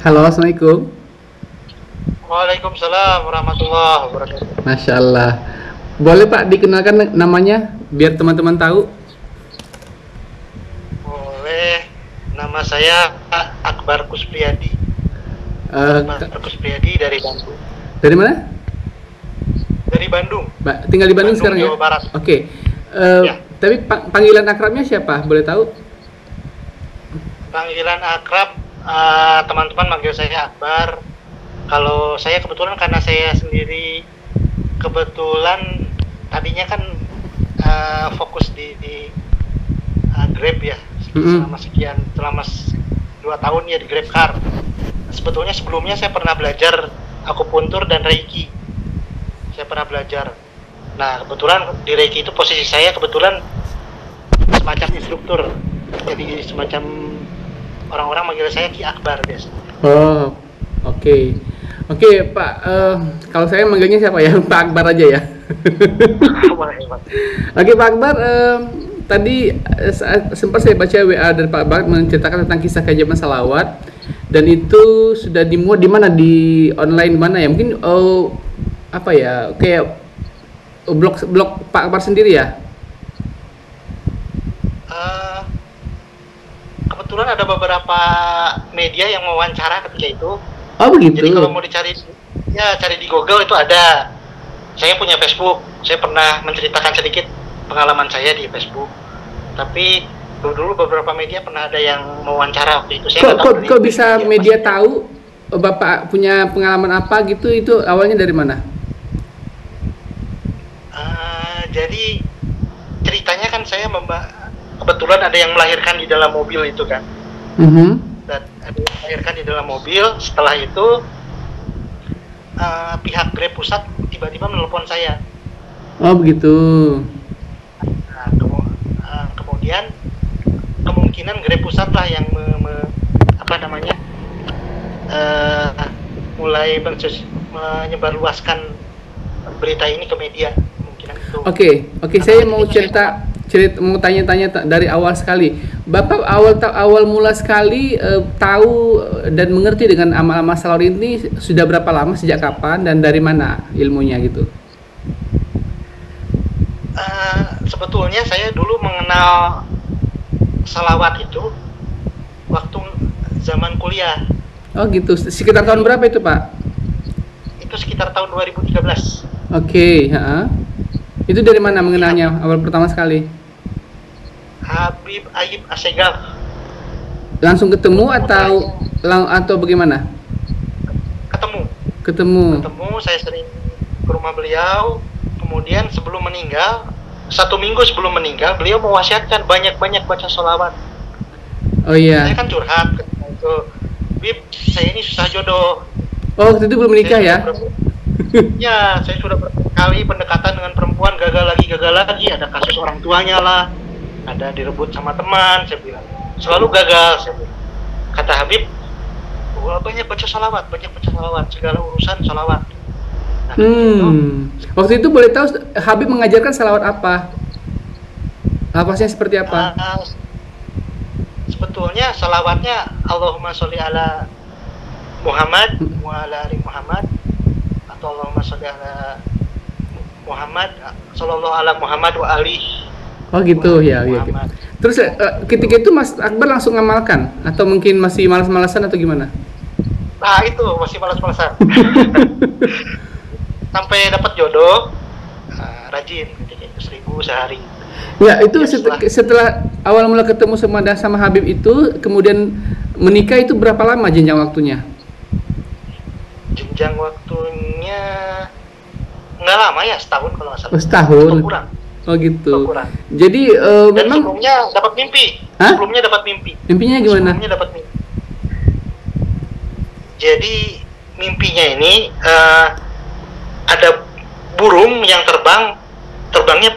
Halo, Assalamualaikum. Waalaikumsalam warahmatullahi wabarakatuh. Masya Allah. Boleh Pak dikenalkan namanya biar teman-teman tahu? Boleh, nama saya Akbar Kuspriyadi. Eh, Akbar Kuspriyadi dari Bandung. dari mana? Dari Bandung, Tinggal di Bandung sekarang ya? Jawa Barat. Oke. Ya, Tapi panggilan akrabnya siapa? Boleh tahu? panggilan akrab teman-teman manggil saya Akbar. Kalau saya kebetulan karena saya sendiri kebetulan tadinya kan fokus di Grab ya selama sekian selama 2 tahun ya di Grab Car. Sebetulnya sebelumnya saya pernah belajar akupuntur dan Reiki. Saya pernah belajar. Nah, kebetulan di Reiki itu posisi saya kebetulan semacam instruktur. Jadi semacam orang-orang manggil saya Ki Akbar biasa. Oh, oke. Oke, Pak. Kalau saya manggilnya siapa ya? Pak Akbar aja ya. Oke, Pak Akbar. Tadi sempat saya baca WA dari Pak Akbar menceritakan tentang kisah keajaiban salawat, dan itu sudah dimuat di mana, di online mana ya? Mungkin apa ya? Kayak blog Pak Akbar sendiri ya? Kebetulan ada beberapa media yang mewawancara ketika itu. Oh begitu. Jadi kalau mau dicari, ya cari di Google itu ada. Saya punya Facebook. Saya pernah menceritakan sedikit pengalaman saya di Facebook. Tapi dulu beberapa media pernah ada yang mewawancara waktu itu. Saya Kok bisa media tahu Bapak punya pengalaman apa gitu? Itu awalnya dari mana? Jadi ceritanya kan saya kebetulan ada yang melahirkan di dalam mobil itu kan. Dan ada yang melahirkan di dalam mobil. Setelah itu pihak Grab pusat tiba-tiba menelpon saya. Oh begitu. Nah, kemudian kemungkinan Grab pusat lah yang mulai menyebarluaskan berita ini ke media, kemungkinan itu. Oke, saya mau mau tanya-tanya dari awal sekali. Bapak awal mula sekali tahu dan mengerti dengan amal-amal salawat ini sudah berapa lama, sejak kapan, dan dari mana ilmunya gitu? Sebetulnya saya dulu mengenal salawat itu waktu zaman kuliah. Oh gitu, sekitar tahun berapa itu Pak? Itu sekitar tahun 2013. Oke, itu dari mana mengenalnya awal pertama sekali? Habib Ayyub Assegaf. Langsung ketemu atau bagaimana? Ketemu. Saya sering ke rumah beliau. Kemudian sebelum meninggal, 1 minggu sebelum meninggal, beliau mewasiatkan banyak-banyak baca sholawat. Oh iya. Saya kan curhat itu, Bib, saya ini susah jodoh. Oh, waktu itu belum menikah ya? Ya, saya sudah berkali pendekatan dengan perempuan, gagal lagi. Ada kasus orang tuanya lah, ada direbut sama teman, saya bilang. Selalu gagal, saya bilang. Kata Habib, banyak baca sholawat, segala urusan sholawat. Nah, waktu itu boleh tahu Habib mengajarkan salawat apa? Lafaznya seperti apa? Sebetulnya salawatnya Allahumma sholli ala Muhammad wa ala ali Muhammad, atau Allahumma sholli ala Muhammad sallallahu ala Muhammad wa ali. Oh gitu ya. Terus ketika itu Mas Akbar langsung ngamalkan atau mungkin masih malas-malasan atau gimana? Nah itu masih malas-malasan. Sampai dapat jodoh, rajin ketika itu 1.000 sehari. Ya itu setelah awal mula ketemu sama Habib itu, kemudian menikah itu berapa lama jenjang waktunya? Jenjang waktunya nggak lama ya, setahun kalau nggak salah. Oh, setahun. Atau kurang. Oh gitu. Kurang. Jadi memang sebelumnya dapat mimpi. Sebelumnya dapat mimpi. Mimpinya gimana? Sebelumnya dapat mimpi. Jadi mimpinya ini ada burung yang terbangnya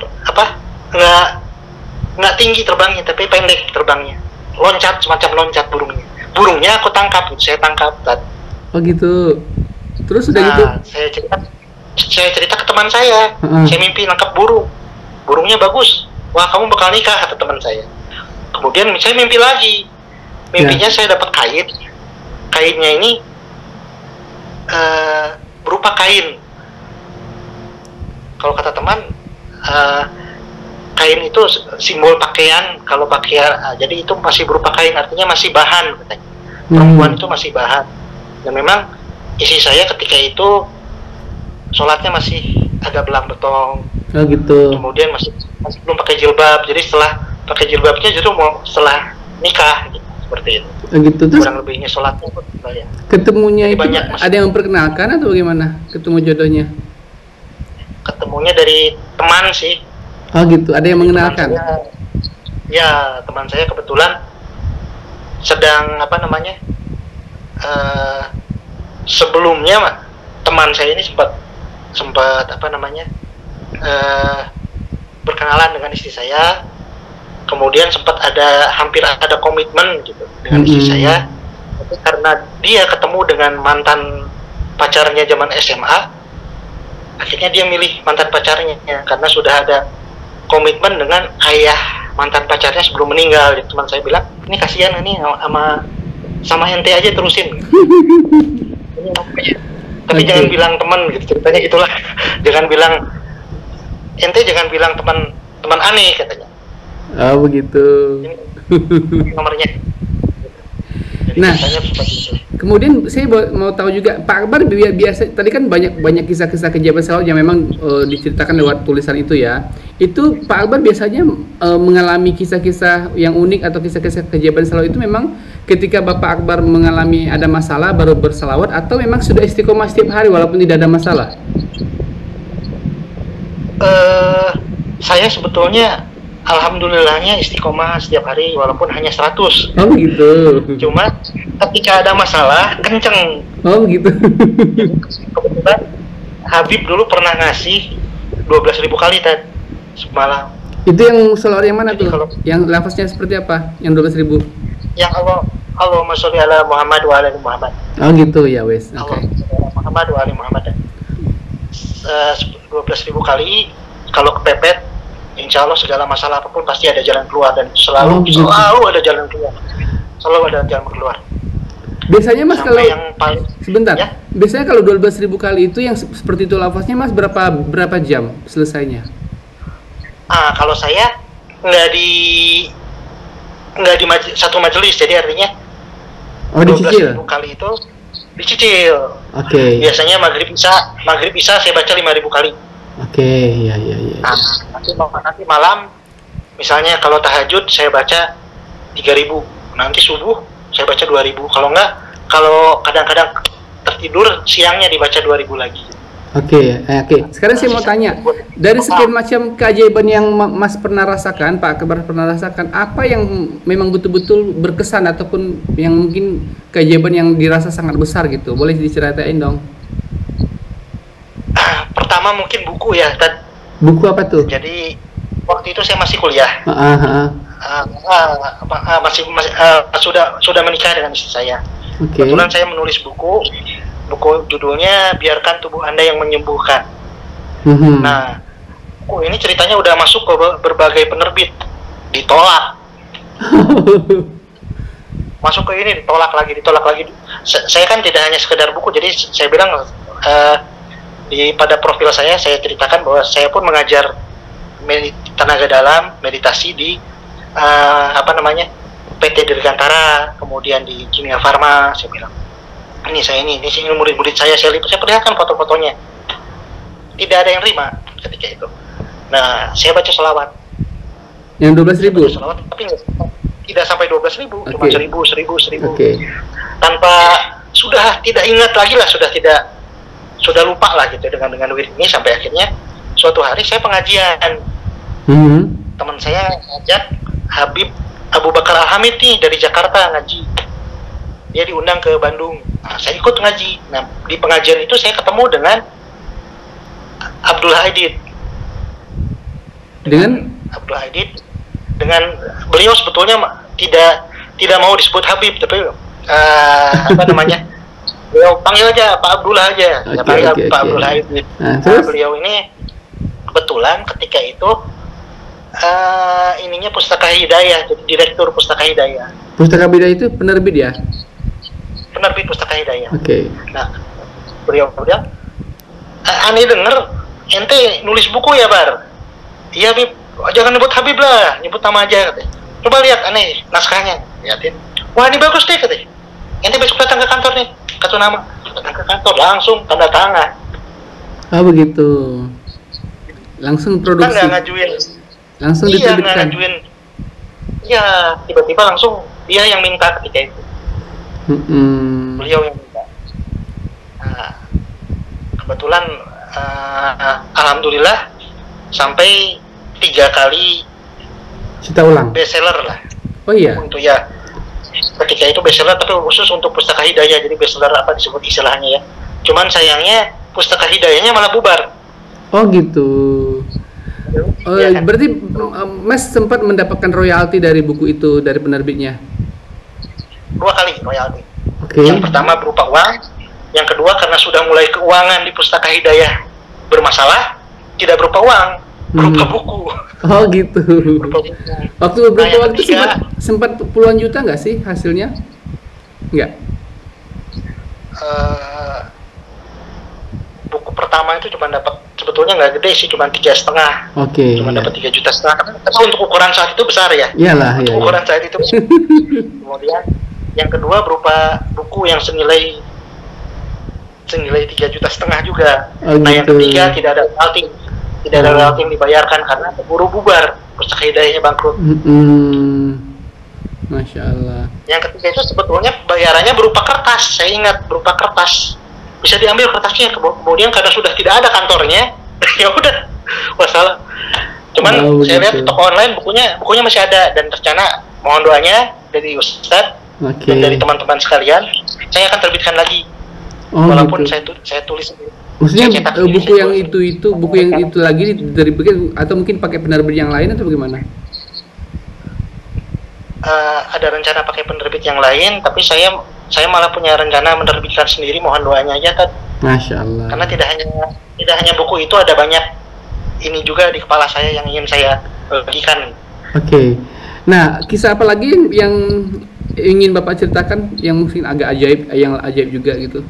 nggak tinggi terbangnya, tapi pendek terbangnya, semacam loncat burungnya aku tangkap, saya tangkap. Oh gitu. Terus udah gitu saya cerita ke teman saya, saya mimpi nangkap burungnya bagus, wah kamu bakal nikah, kata teman saya. Kemudian saya mimpi lagi, mimpinya saya dapat kait kainnya ini berupa kain. Kalau kata teman, kain itu simbol pakaian. Kalau pakaian, jadi itu masih berupa kain, artinya masih bahan katanya. Perempuan itu masih bahan. Dan memang isi saya ketika itu sholatnya masih agak belang betong. Oh gitu. Kemudian masih belum pakai jilbab. Jadi setelah pakai jilbabnya justru mau setelah nikah gitu, seperti itu. Oh gitu. Terus kurang lebihnya sholatnya pun saya. Ketemunya itu banyak, ada yang memperkenalkan atau bagaimana? Ketemu jodohnya? Ketemunya dari teman sih. Oh gitu. Ada yang mengenalkan? Teman saya kebetulan sedang apa namanya? Sebelumnya teman saya ini sempat apa namanya? Berkenalan dengan istri saya. Kemudian sempat hampir ada komitmen gitu dengan istri saya. Tapi karena dia ketemu dengan mantan pacarnya zaman SMA, akhirnya dia milih mantan pacarnya karena sudah ada komitmen dengan ayah mantan pacarnya sebelum meninggal. Jadi teman saya bilang, ini kasihan ini sama ente aja terusin. Tapi jangan bilang teman gitu, ceritanya itulah. Jangan bilang ente, jangan bilang teman aneh katanya. Oh begitu. Ini nomornya. Jadi Nah, seperti itu. kemudian saya mau tahu juga Pak Akbar, biasa tadi kan banyak kisah-kisah kejadian salawat yang memang diceritakan lewat tulisan itu ya. Itu Pak Akbar biasanya mengalami kisah-kisah yang unik atau kisah-kisah kejadian salawat itu memang ketika Bapak Akbar mengalami ada masalah baru bersalawat, atau memang sudah istiqomah setiap hari walaupun tidak ada masalah? Saya sebetulnya alhamdulillahnya istiqomah setiap hari walaupun hanya 100. Oh gitu. Cuma ketika ada masalah kenceng. Oh gitu. Kebetulan Habib dulu pernah ngasih 12.000 kali semalam. Itu yang salawat yang mana Jadi tuh? Yang lafaznya seperti apa? Yang 12.000? Yang Allahumma sholli ala Muhammad wa ala ali Muhammad. Oh gitu ya wes. Oke. Allahumma sholli ala Muhammad wa ali Muhammad. 12.000 kali. Kalau kepepet, insya Allah segala masalah apapun pasti ada jalan keluar, dan selalu ada jalan keluar. Selalu ada jalan keluar. Biasanya Mas Sampai kalau yang paling, sebentar, ya? biasanya kalau 12.000 kali itu yang seperti itu lafaznya Mas berapa jam selesainya? Kalau saya nggak di satu majelis, jadi artinya Dicicil? 12.000 kali itu dicicil. Oke. Biasanya maghrib isa saya baca 5.000 kali. Oke, iya. Nanti malam, misalnya kalau tahajud saya baca 3.000, nanti subuh saya baca 2.000. Kalau kadang-kadang tertidur siangnya dibaca 2.000 lagi. Oke. Sekarang saya mau tanya, dari sekian macam keajaiban yang Mas pernah rasakan, Pak Akbar pernah rasakan, apa yang memang betul-betul berkesan ataupun yang mungkin keajaiban yang dirasa sangat besar gitu? Boleh diceritain dong? Pertama mungkin buku ya, Buku apa tuh? Jadi waktu itu saya masih kuliah. Sudah menikah dengan istri saya. Okay. Kebetulan saya menulis buku judulnya Biarkan Tubuh Anda Yang Menyembuhkan. Nah, buku ini ceritanya udah masuk ke berbagai penerbit, ditolak. Masuk ke ini ditolak lagi. Saya kan tidak hanya sekedar buku, jadi saya bilang pada profil saya ceritakan bahwa saya pun mengajar tenaga dalam meditasi di PT Dirgantara, kemudian di Kimia Farma. Saya bilang ini murid-murid saya perlihatkan foto-fotonya, tidak ada yang terima ketika itu. Nah, saya baca selawat yang 12.000, tapi tidak sampai 12.000, cuma 1.000. Okay. Tanpa, sudah tidak ingat lagi lah, sudah lupa lah gitu dengan wirid ini, sampai akhirnya suatu hari saya pengajian. Teman saya ngajak Habib Abu Bakar Al-Hamid nih dari Jakarta ngaji. Dia diundang ke Bandung. Nah, saya ikut ngaji. Nah, di pengajian itu saya ketemu dengan Abdul Aidid. Dengan beliau sebetulnya tidak mau disebut Habib, tapi beliau panggil aja Pak Abdullah aja. Pak Abdullah Aidid. Beliau ini kebetulan ketika itu ininya Pustaka Hidayah, jadi direktur Pustaka Hidayah. Pustaka Hidayah itu penerbit ya? penerbit Pustaka Hidayah. Oke. Nah, beliau bilang, aneh denger ente nulis buku ya Bar? Iya Bib, jangan nyebut Habib lah, nyebut nama aja katanya. Coba lihat aneh naskahnya, liatin. Wah ini bagus deh katanya. Ente besok datang ke kantor nih, kartu nama. Datang ke kantor langsung tanda tangan. Oh begitu. Langsung Kan produksi. nggak ngajuin. Langsung Iya nggak diterbitkan. ngajuin. Iya tiba-tiba langsung dia yang minta ketika itu. Beliau yang minta. Nah, kebetulan alhamdulillah sampai 3 kali Cita ulang. bestseller lah. Oh iya. Untuk ya ketika itu bestseller tapi khusus untuk Pustaka Hidayah, jadi bestseller apa disebut istilahnya ya. Cuman sayangnya Pustaka Hidayahnya malah bubar. Oh gitu. Oh, Ya, kan? berarti Mas sempat mendapatkan royalti dari buku itu dari penerbitnya. 2 kali royalti. Oke. Yang pertama berupa uang, yang kedua karena sudah mulai keuangan di Pustaka Hidayah bermasalah, tidak berupa uang, berupa buku. Oh gitu. Berupa buku. Waktu Nah, berapa yang waktu ketiga, sempat puluhan juta nggak sih hasilnya? Nggak. Buku pertama itu cuma dapat, sebetulnya nggak gede sih, cuma 3,5. Oke. Cuma Iya. dapat 3,5 juta. Tapi untuk ukuran saat itu besar ya. Iyalah, Untuk iya. ukuran saat itu. Kemudian yang kedua berupa buku yang senilai 3,5 juta juga. Oh, Nah yang gitu. ketiga tidak ada royalti, yang dibayarkan karena keburu bubar, Pustaka Hidayahnya bangkrut. Masya Allah. Yang ketiga itu sebetulnya bayarannya berupa kertas, saya ingat berupa kertas. Bisa diambil kertasnya, kemudian karena sudah tidak ada kantornya, ya udah, wassalam. Cuman Oh, saya lihat begitu. di toko online bukunya masih ada, dan rencana mohon doanya dari Ustadz Oke. dan dari teman-teman sekalian, saya akan terbitkan lagi. Oh Walaupun gitu. saya tulis sendiri. Maksudnya Saya cetak sendiri, buku saya yang tulis. buku yang itu lagi diterbitkan atau mungkin pakai penerbit yang lain atau bagaimana? Ada rencana pakai penerbit yang lain, tapi saya malah punya rencana menerbitkan sendiri, mohon doanya aja kan. Masya Allah. Karena tidak hanya buku itu, ada banyak ini juga di kepala saya yang ingin saya bagikan. Oke. Nah, kisah apa lagi yang ingin Bapak ceritakan yang mungkin agak ajaib juga gitu?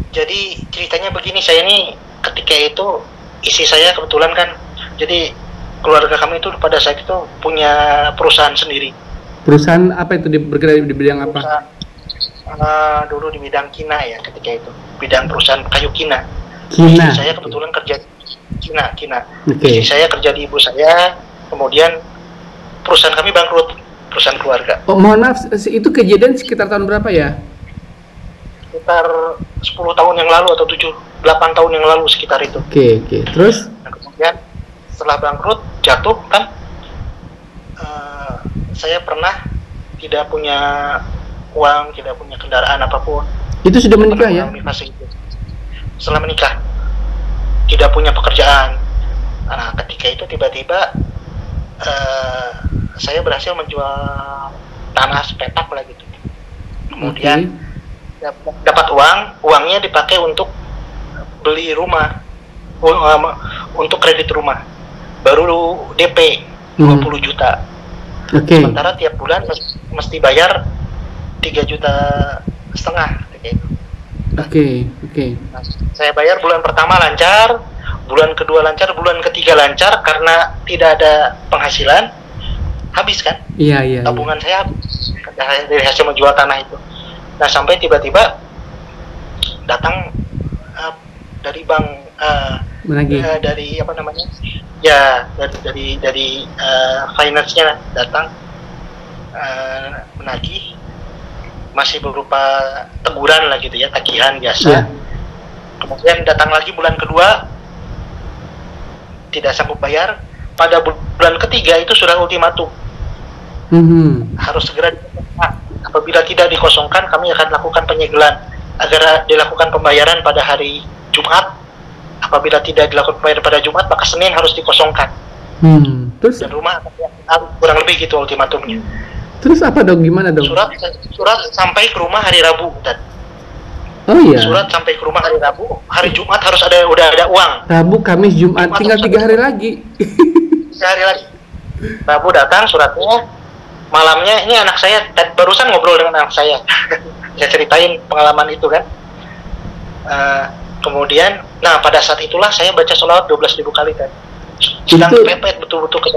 Jadi ceritanya begini, saya ini ketika itu istri saya kebetulan kan, jadi keluarga kami itu pada saat itu punya perusahaan sendiri. Perusahaan apa itu bergerak di bidang apa? Dulu di bidang kina ya ketika itu, bidang perusahaan kayu kina. Kina. Istri saya kebetulan kerja kina. Oke. Istri saya kerja di ibu saya, kemudian perusahaan kami bangkrut, perusahaan keluarga. Oh, mohon maaf, itu kejadian sekitar tahun berapa ya? Sekitar 10 tahun yang lalu atau 7-8 tahun yang lalu sekitar itu. Oke. Terus? Nah, kemudian setelah bangkrut jatuh kan, saya pernah tidak punya uang, tidak punya kendaraan apapun. Itu sudah menikah ya? Mengalami fase itu. Setelah menikah tidak punya pekerjaan. Nah, ketika itu tiba-tiba saya berhasil menjual tanah sepetak lah gitu. Kemudian dapat uangnya dipakai untuk beli rumah, untuk kredit rumah, baru DP 20 juta. Oke. Sementara tiap bulan mesti bayar 3,5 juta kayak gitu. Oke. Nah, saya bayar bulan pertama lancar, bulan kedua lancar, bulan ketiga lancar, karena tidak ada penghasilan, habis kan? Iya. Tabungan saya habis dari hasil menjual tanah itu. Nah, sampai tiba-tiba datang dari bank, Menagih. dari apa namanya? Ya, dari finance-nya datang menagih, masih berupa teguran lah gitu ya, tagihan biasa. Iya. Kemudian datang lagi bulan kedua, tidak sanggup bayar. Pada bulan ketiga itu sudah ultimatum, harus segera dikosongkan. Apabila tidak dikosongkan, kami akan lakukan penyegelan agar dilakukan pembayaran pada hari Jumat. Apabila tidak dilakukan pembayaran pada Jumat, maka Senin harus dikosongkan. Terus Dan rumah akan diambil, kurang lebih gitu ultimatumnya. Terus apa dong? Gimana dong? Surat sampai ke rumah hari Rabu, dan Oh iya. surat sampai ke rumah hari Rabu, hari Jumat harus udah ada uang. Rabu, Kamis, Jumat, tinggal 3 hari lagi. Sehari lagi. Rabu datang suratnya, malamnya ini anak saya barusan ngobrol dengan anak saya. saya ceritain pengalaman itu kan. Kemudian, nah pada saat itulah saya baca sholawat 12.000 kali kan. Sedang kepepet betul-betul ke.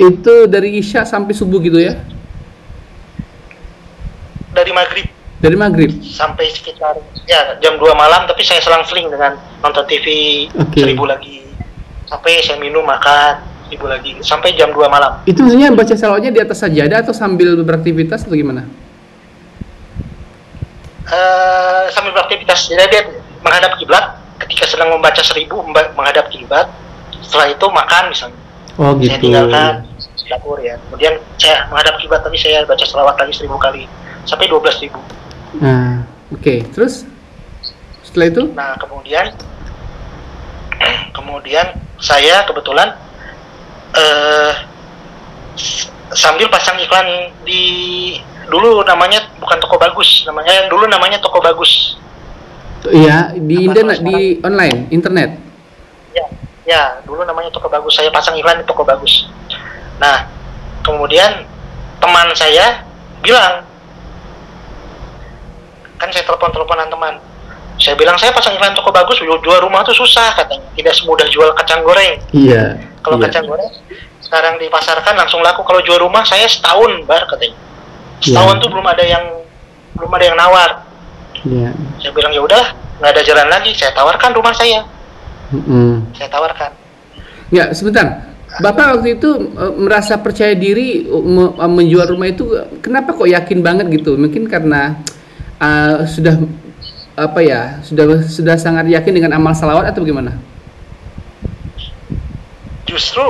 Itu dari Isya sampai subuh gitu ya? Dari maghrib. Dari maghrib? Sampai sekitar ya jam 2 malam, tapi saya selang-seling dengan nonton TV 1000 lagi. Sampai saya minum, makan 1000 lagi. Sampai jam 2 malam. Itu maksudnya baca salawatnya di atas sajadah atau sambil beraktivitas atau gimana? Sambil beraktivitas. Jadi dia menghadap kiblat ketika sedang membaca 1000 menghadap kiblat. Setelah itu makan misalnya. Oh gitu. Saya tinggalkan dapur ya. Kemudian saya menghadap kiblat, tapi saya baca selawat lagi 1000 kali sampai 12.000. Nah, oke. Terus setelah itu? Nah, kemudian saya kebetulan sambil pasang iklan di dulu namanya bukan Toko Bagus, dulu namanya Toko Bagus. Iya, di internet. Ya, dulu namanya Toko Bagus. Saya pasang iklan di Toko Bagus. Nah, kemudian teman saya bilang, kan saya teleponan teman. Saya bilang, saya pasang iklan Toko Bagus, jual rumah tuh susah katanya. Tidak semudah jual kacang goreng. Iya. Kalau kacang goreng sekarang dipasarkan langsung laku. Kalau jual rumah saya setahun katanya. Setahun tuh belum ada yang nawar. Iya. Saya bilang ya udahlah, nggak ada jalan lagi. Saya tawarkan rumah saya. Saya tawarkan. Ya, sebentar. Bapak waktu itu merasa percaya diri menjual rumah itu, kenapa kok yakin banget gitu? Mungkin karena sudah sangat yakin dengan amal salawat atau bagaimana? Justru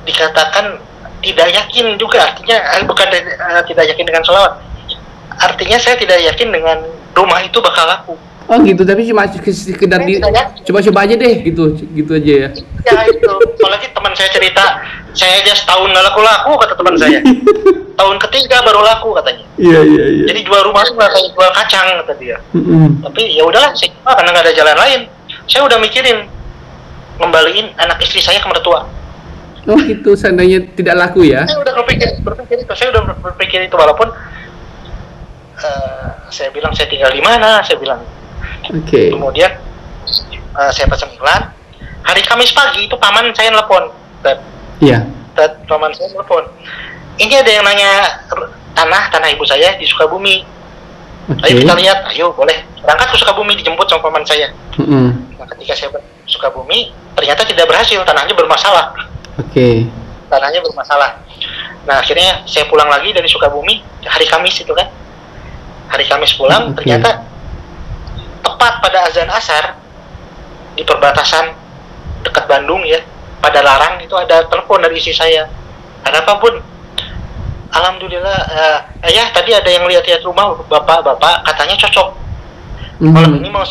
dikatakan tidak yakin juga, artinya bukan tidak yakin dengan salawat. Artinya saya tidak yakin dengan rumah itu bakal laku. Oh gitu, tapi cuma sekedar coba-coba aja deh, gitu aja ya. Ya itu, apalagi teman saya cerita, saya aja setahun nggak laku-laku kata teman saya. Tahun ketiga baru laku katanya. Iya. Jadi jual rumah tuh nggak kayak jual kacang kata dia. Tapi ya udahlah, karena nggak ada jalan lain. Saya udah mikirin ngembaliin anak istri saya ke mertua. Oh gitu, seandainya tidak laku ya? Saya udah berpikir itu, walaupun saya bilang saya tinggal di mana, saya bilang. Oke. Kemudian saya pasang iklan. Hari Kamis pagi itu paman saya nelpon. Iya. Paman saya nelpon. Ini ada yang nanya tanah ibu saya di Sukabumi. Ayo kita lihat, ayo boleh berangkat ke Sukabumi, dijemput sama paman saya. Nah, ketika saya ke Sukabumi, ternyata tidak berhasil, tanahnya bermasalah. Tanahnya bermasalah. Nah akhirnya saya pulang lagi dari Sukabumi hari Kamis itu kan. Hari Kamis pulang, ternyata tepat pada azan asar di perbatasan dekat Bandung ya, pada Larang itu ada telepon dari istri saya. Ada apa Bun? Alhamdulillah, ayah tadi ada yang lihat-lihat rumah bapak katanya cocok. Malam ini mau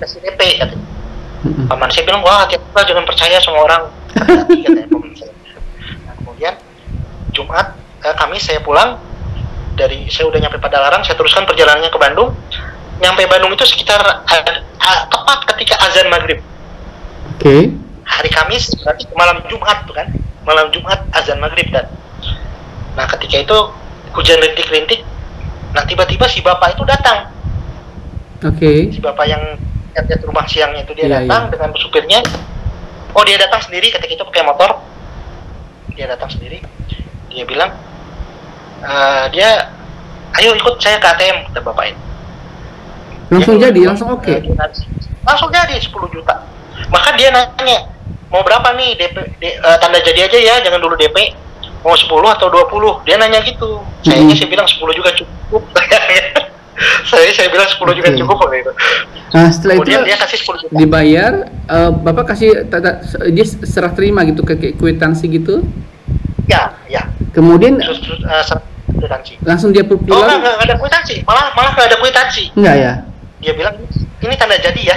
kasih DP katanya. Paman saya bilang, wah hati-hati jangan percaya sama orang. Hati-hati katanya paman saya. Nah, kemudian Jumat, Kamis saya pulang saya udah nyampe pada Larang, saya teruskan perjalanannya ke Bandung. Nyampe Bandung itu sekitar tepat ketika azan maghrib. Hari Kamis berarti malam Jumat tuh kan, malam Jumat azan maghrib kan. Nah ketika itu hujan rintik-rintik. Nah tiba-tiba si bapak itu datang. Si bapak yang lihat rumah siangnya itu dia datang dengan supirnya. Oh dia datang sendiri, ketika itu pakai motor. Dia datang sendiri. Dia bilang, ayo ikut saya ke ATM, kata bapak ini. Langsung jadi, langsung oke. Langsung jadi 10 juta. Maka dia nanya, mau berapa nih tanda jadi aja ya, jangan dulu DP. Mau 10 atau 20? Dia nanya gitu. Saya bilang 10 juga cukup. saya bilang 10 juga cukup gitu. Nah setelah kemudian itu dia kasih 10 juta. Dibayar, Bapak kasih dia serah terima gitu, ke kwitansi gitu? Ya. Kemudian langsung dia pulang? Oh nggak ada kwitansi, malah nggak ada kwitansi. Enggak ya? Dia bilang ini tanda jadi ya.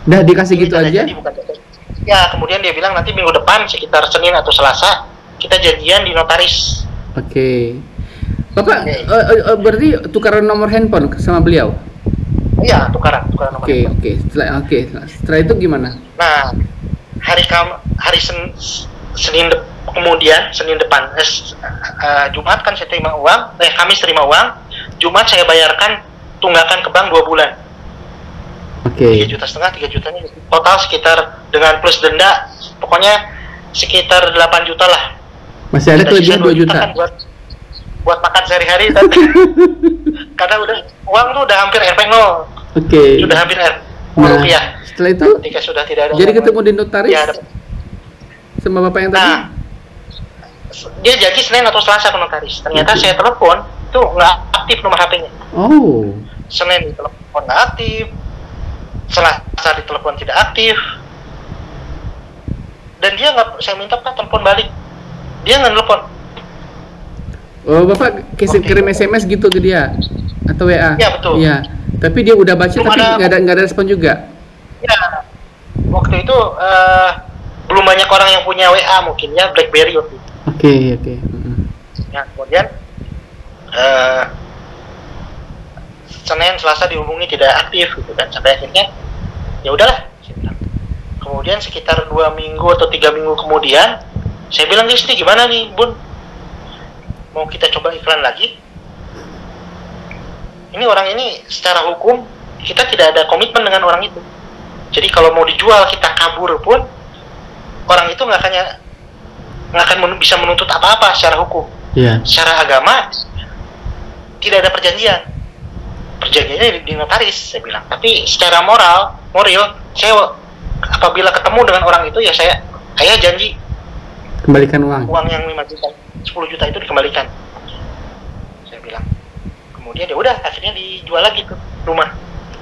Udah dikasih ini gitu aja? Jadi, bukan tanda jadi. Ya kemudian dia bilang nanti minggu depan sekitar Senin atau Selasa kita janjian di notaris. Bapak berarti tukaran nomor handphone sama beliau? Iya, tukaran nomor handphone. Setelah itu gimana? Nah hari Senin kemudian Senin depan, Jumat kan saya terima uang, Kamis terima uang, Jumat saya bayarkan tunggakan ke bank 2 bulan. Oke. 3,5 juta, 3 jutanya total sekitar dengan plus denda, pokoknya sekitar 8 juta lah. Masih ada kelebihan 2 juta. Kan buat makan sehari-hari karena uang tuh udah hampir RP0. Oke. Sudah hampir rupiah. Setelah itu ketika sudah tidak ada jadi ketemu di notaris ya, sama bapak yang tadi. Nah, dia janji Senin atau Selasa ke notaris. Ternyata saya telepon tuh nggak aktif nomor HP-nya. Oh. Senin ditelepon nggak aktif, Selasa ditelepon tidak aktif, dan dia nggak, saya minta Pak telepon balik, dia nggak telepon. Oh, bapak kirim SMS gitu ke dia atau WA? Iya betul. Iya. Tapi dia udah baca Belum tapi nggak ada respon juga. Ya, waktu itu belum banyak orang yang punya WA, mungkin ya BlackBerry waktu itu. Oke. Ya, kemudian Senin Selasa dihubungi tidak aktif gitu kan, sampai akhirnya ya udahlah. Kemudian sekitar 2 minggu atau 3 minggu kemudian saya bilang ke istri, gimana nih Bun, mau kita coba iklan lagi? Ini orang ini secara hukum kita tidak ada komitmen dengan orang itu. Jadi kalau mau dijual kita kabur pun orang itu nggak akan bisa menuntut apa-apa secara hukum. Iya. Secara agama tidak ada perjanjian. Perjanjiannya di notaris, saya bilang. Tapi secara moral, saya apabila ketemu dengan orang itu ya saya janji kembalikan uang yang 5 juta, 10 juta itu dikembalikan, saya bilang. Kemudian ya udah, akhirnya dijual lagi tuh rumah.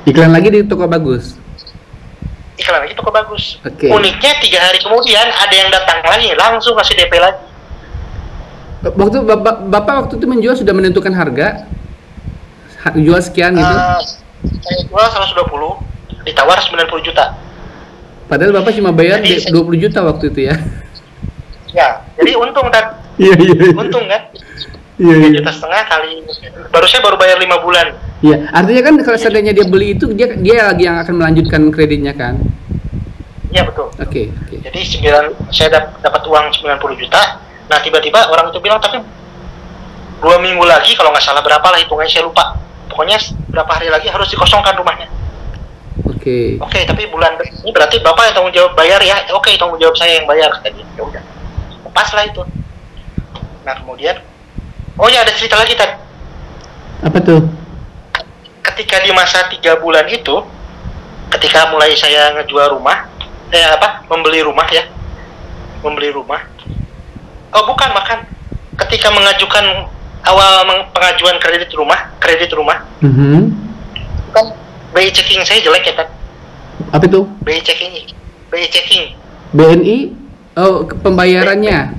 Iklan lagi di toko bagus. Oke. Uniknya 3 hari kemudian ada yang datang lagi, langsung kasih DP lagi. Waktu bapak waktu itu menjual sudah menentukan harga, jual sekian gitu. Saya jual 120, ditawar 90 juta. Padahal bapak cuma bayar 20 juta waktu itu ya. Ya, jadi untung kan? Iya. Untung kan? Iya. 3,5 juta kali, saya baru bayar 5 bulan. Iya, artinya kan kalau seandainya dia beli itu dia lagi yang akan melanjutkan kreditnya kan? Iya betul. Oke. Jadi saya dapat uang 90 juta. Nah tiba-tiba orang itu bilang, tapi 2 minggu lagi kalau nggak salah berapa lah hitungannya saya lupa. Pokoknya berapa hari lagi harus dikosongkan rumahnya. Oke, tapi bulan ini berarti bapak yang tanggung jawab bayar ya? Oke, tanggung jawab saya yang bayar, kata dia. Ya udah, pas lah itu. Nah kemudian, oh ya ada cerita lagi Tad. apa tuh? Ketika di masa 3 bulan itu, ketika mulai saya ngejual rumah, membeli rumah. Oh bukan, ketika mengajukan awal pengajuan kredit rumah, kan BI checking saya jelek ya Tad. Apa itu? BI checking. BNI? Oh, pembayarannya.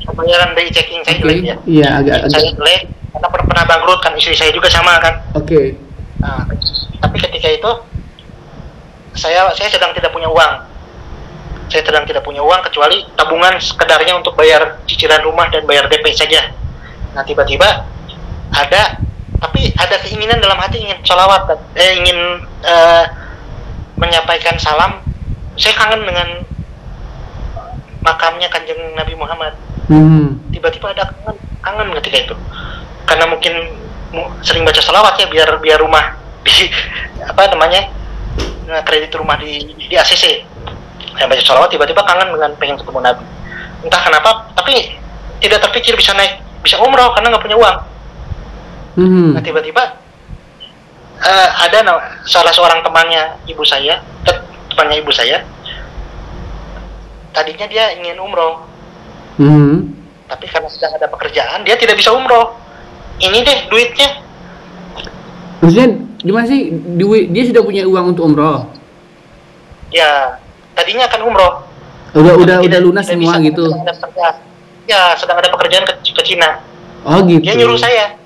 Pembayaran BI checking saya jelek ya. Iya, agak. Saya jelek karena pernah bangkrut kan, istri saya juga sama kan. Oke. Nah, tapi ketika itu saya sedang tidak punya uang. Kecuali tabungan sekedarnya untuk bayar cicilan rumah dan bayar DP saja. Nah tiba-tiba ada keinginan dalam hati, ingin sholawat, ingin menyampaikan salam. Saya kangen dengan makamnya Kanjeng Nabi Muhammad. Tiba-tiba ada kangen ketika itu, karena mungkin sering baca sholawat ya, biar rumah di kredit rumah di ACC. Saya baca sholawat, tiba-tiba kangen dengan pengen ketemu Nabi. Entah kenapa, tapi tidak terpikir bisa umroh karena nggak punya uang. Nah tiba-tiba ada salah seorang temannya ibu saya, tadinya dia ingin umroh, tapi karena sedang ada pekerjaan dia tidak bisa umroh. Ini deh duitnya. Maksudnya gimana sih? Dia sudah punya uang untuk umroh? Ya, tadinya akan umroh. Udah lunas semua gitu. Sedang ada pekerjaan ke Cina. Oh gitu. Dia nyuruh saya.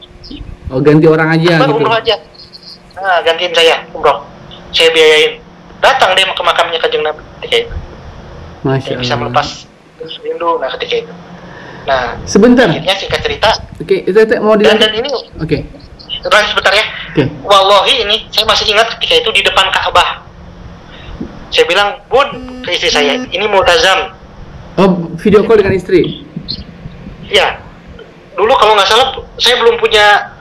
Oh, ganti orang aja gitu. Umroh aja. Nah, gantiin saya umroh. Saya biayain. Datang deh ke makamnya Kanjeng Nabi ketika itu. Masya Allah. Bisa melepas rindu ketika itu. Nah, sebentar. Akhirnya singkat cerita. Oke, itu mau dan ini. Oke. Sebentar ya. Oke. Wallahi ini saya masih ingat ketika itu di depan Ka'bah. Saya bilang, Bun, ke istri saya, ini multazam. Oh, video call dengan istri? Ya, dulu kalau nggak salah saya belum punya,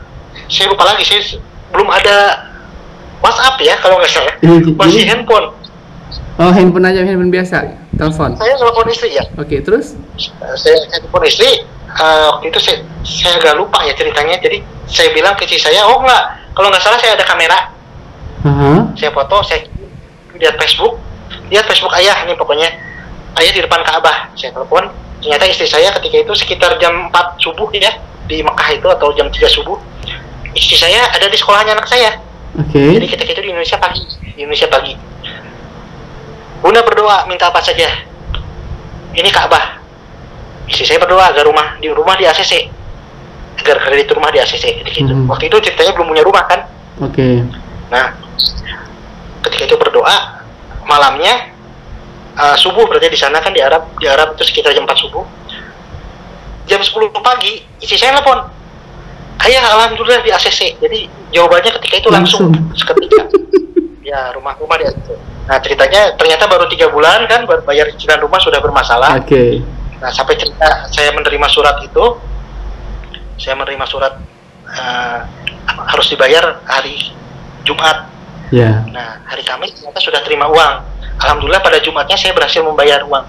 saya lupa lagi, saya belum ada WhatsApp ya kalau nggak salah, masih handphone. Oh, handphone aja, handphone biasa, telepon. Saya telepon istri ya. Oke, terus? Saya telepon istri, waktu itu saya agak lupa ya ceritanya. Jadi saya bilang ke istri saya, oh nggak, kalau nggak salah saya ada kamera. Saya foto, saya lihat Facebook ayah nih pokoknya, ayah di depan Ka'bah. Saya telepon, ternyata istri saya ketika itu sekitar jam 4 subuh ya, di Mekah itu, atau jam 3 subuh, istri saya ada di sekolahnya anak saya. Jadi ketika itu di Indonesia pagi. Bunda berdoa minta apa saja. Ini Ka'bah. Istri saya berdoa agar di rumah di ACC, agar kredit rumah di ACC. Gitu. Waktu itu ceritanya belum punya rumah kan. Nah, ketika itu berdoa, malamnya subuh, berarti di sana kan di Arab itu sekitar jam 4 subuh. Jam 10 pagi istri saya telepon, ayah alhamdulillah di ACC. Jadi jawabannya ketika itu langsung seketika. Ya, rumah di ACC. Nah, ceritanya ternyata baru 3 bulan kan bayar cicilan rumah sudah bermasalah. Nah, sampai cerita saya menerima surat itu, harus dibayar hari Jumat. Nah, hari Kamis ternyata sudah terima uang. Alhamdulillah pada Jumatnya saya berhasil membayar uang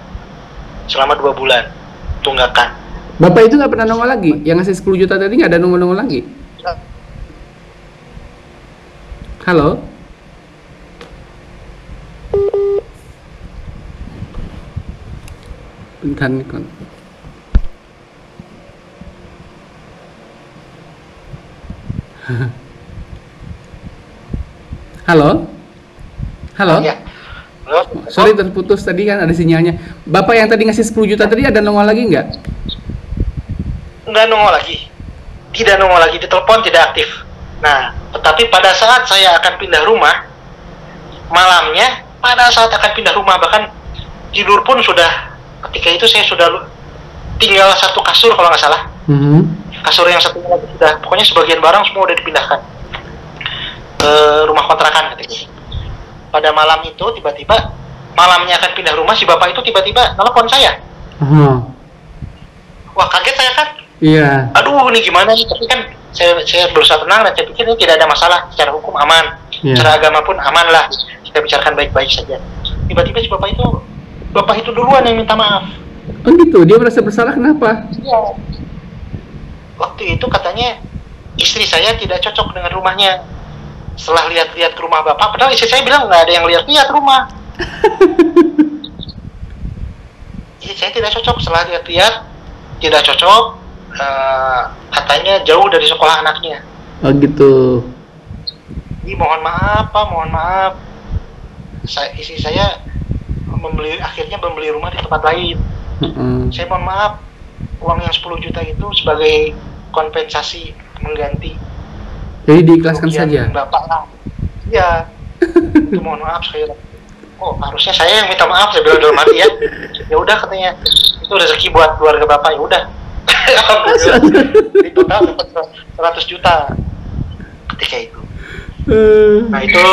selama 2 bulan tunggakan. Bapak itu nggak pernah nongol lagi? Yang ngasih 10 juta tadi nggak ada nongol lagi? Halo? Bentar nih kon. Halo? Ya. Halo? Sorry terputus tadi kan ada sinyalnya. Bapak yang tadi ngasih 10 juta tadi ada nongol lagi nggak? Nggak nongol lagi. Tidak nongol lagi, ditelepon tidak aktif. Nah, tetapi pada saat saya akan pindah rumah, malamnya pada saat akan pindah rumah, bahkan tidur pun sudah, ketika itu saya sudah tinggal satu kasur kalau nggak salah. Kasur yang satunya lagi sudah, pokoknya sebagian barang semua udah dipindahkan ke rumah kontrakan katanya. Pada malam itu tiba-tiba, malamnya akan pindah rumah, si bapak itu tiba-tiba telepon saya. Wah, kaget saya kan. Aduh, ini gimana nih? Tapi kan saya berusaha tenang dan saya pikir ini tidak ada masalah, secara hukum aman, secara agama pun aman lah, kita bicarakan baik-baik saja. Tiba-tiba si bapak itu duluan yang minta maaf. Oh gitu, dia merasa bersalah kenapa? Iya. Waktu itu katanya istri saya tidak cocok dengan rumahnya. Setelah lihat-lihat ke rumah bapak, padahal istri saya bilang nggak ada yang lihat rumah. Istri saya tidak cocok, setelah lihat-lihat tidak cocok, katanya jauh dari sekolah anaknya. Oh gitu. Jadi mohon maaf Pak, mohon maaf. Istri saya akhirnya membeli rumah di tempat lain. Saya mohon maaf, uang yang 10 juta itu sebagai kompensasi mengganti. Jadi diikhlaskan saja. Bapak lah. Iya. Itu mohon maaf saya. Oh, harusnya saya yang minta maaf, saya bilang dalam hati ya. Ya udah katanya, itu rezeki buat keluarga bapak, ya udah. Di total dapat 100 juta ketika itu. Nah, itu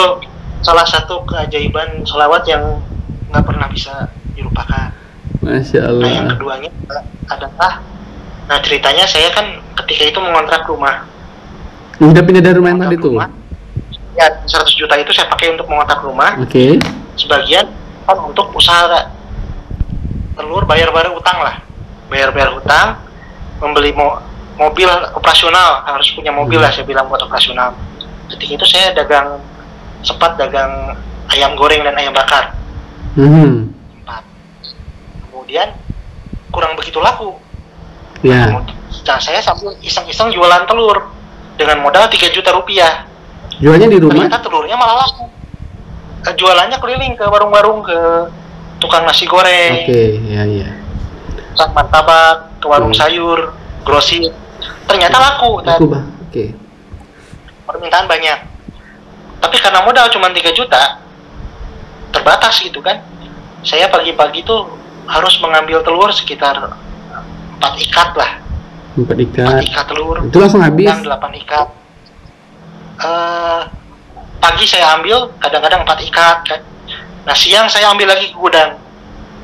salah satu keajaiban sholawat yang nggak pernah bisa dilupakan. Masya Allah. Nah, yang keduanya adalah, nah ceritanya saya kan ketika itu mengontrak rumah. Udah pindah dari rumah yang tadi tuh? Ya, 100 juta itu saya pakai untuk mengontrak rumah. Sebagian kan untuk usaha telur, bayar utang lah. Bayar utang, membeli mobil operasional, harus punya mobil lah saya bilang buat operasional. Ketika itu saya sempat dagang ayam goreng dan ayam bakar. Kemudian kurang begitu laku. Nah, saya sambil iseng-iseng jualan telur dengan modal 3 juta rupiah. Jualnya di rumah? Ternyata telurnya malah laku. Jualannya keliling ke warung-warung, ke tukang nasi goreng, tukang martabak, ke warung sayur, grosir. Ternyata laku. Permintaan banyak. Tapi karena modal cuma 3 juta, terbatas gitu kan. Saya pagi-pagi tuh harus mengambil telur sekitar 4 ikat lah. 4 ikat telur. Itu langsung habis? 8 ikat. Pagi saya ambil, kadang-kadang 4 ikat kan. Nah, siang saya ambil lagi ke gudang.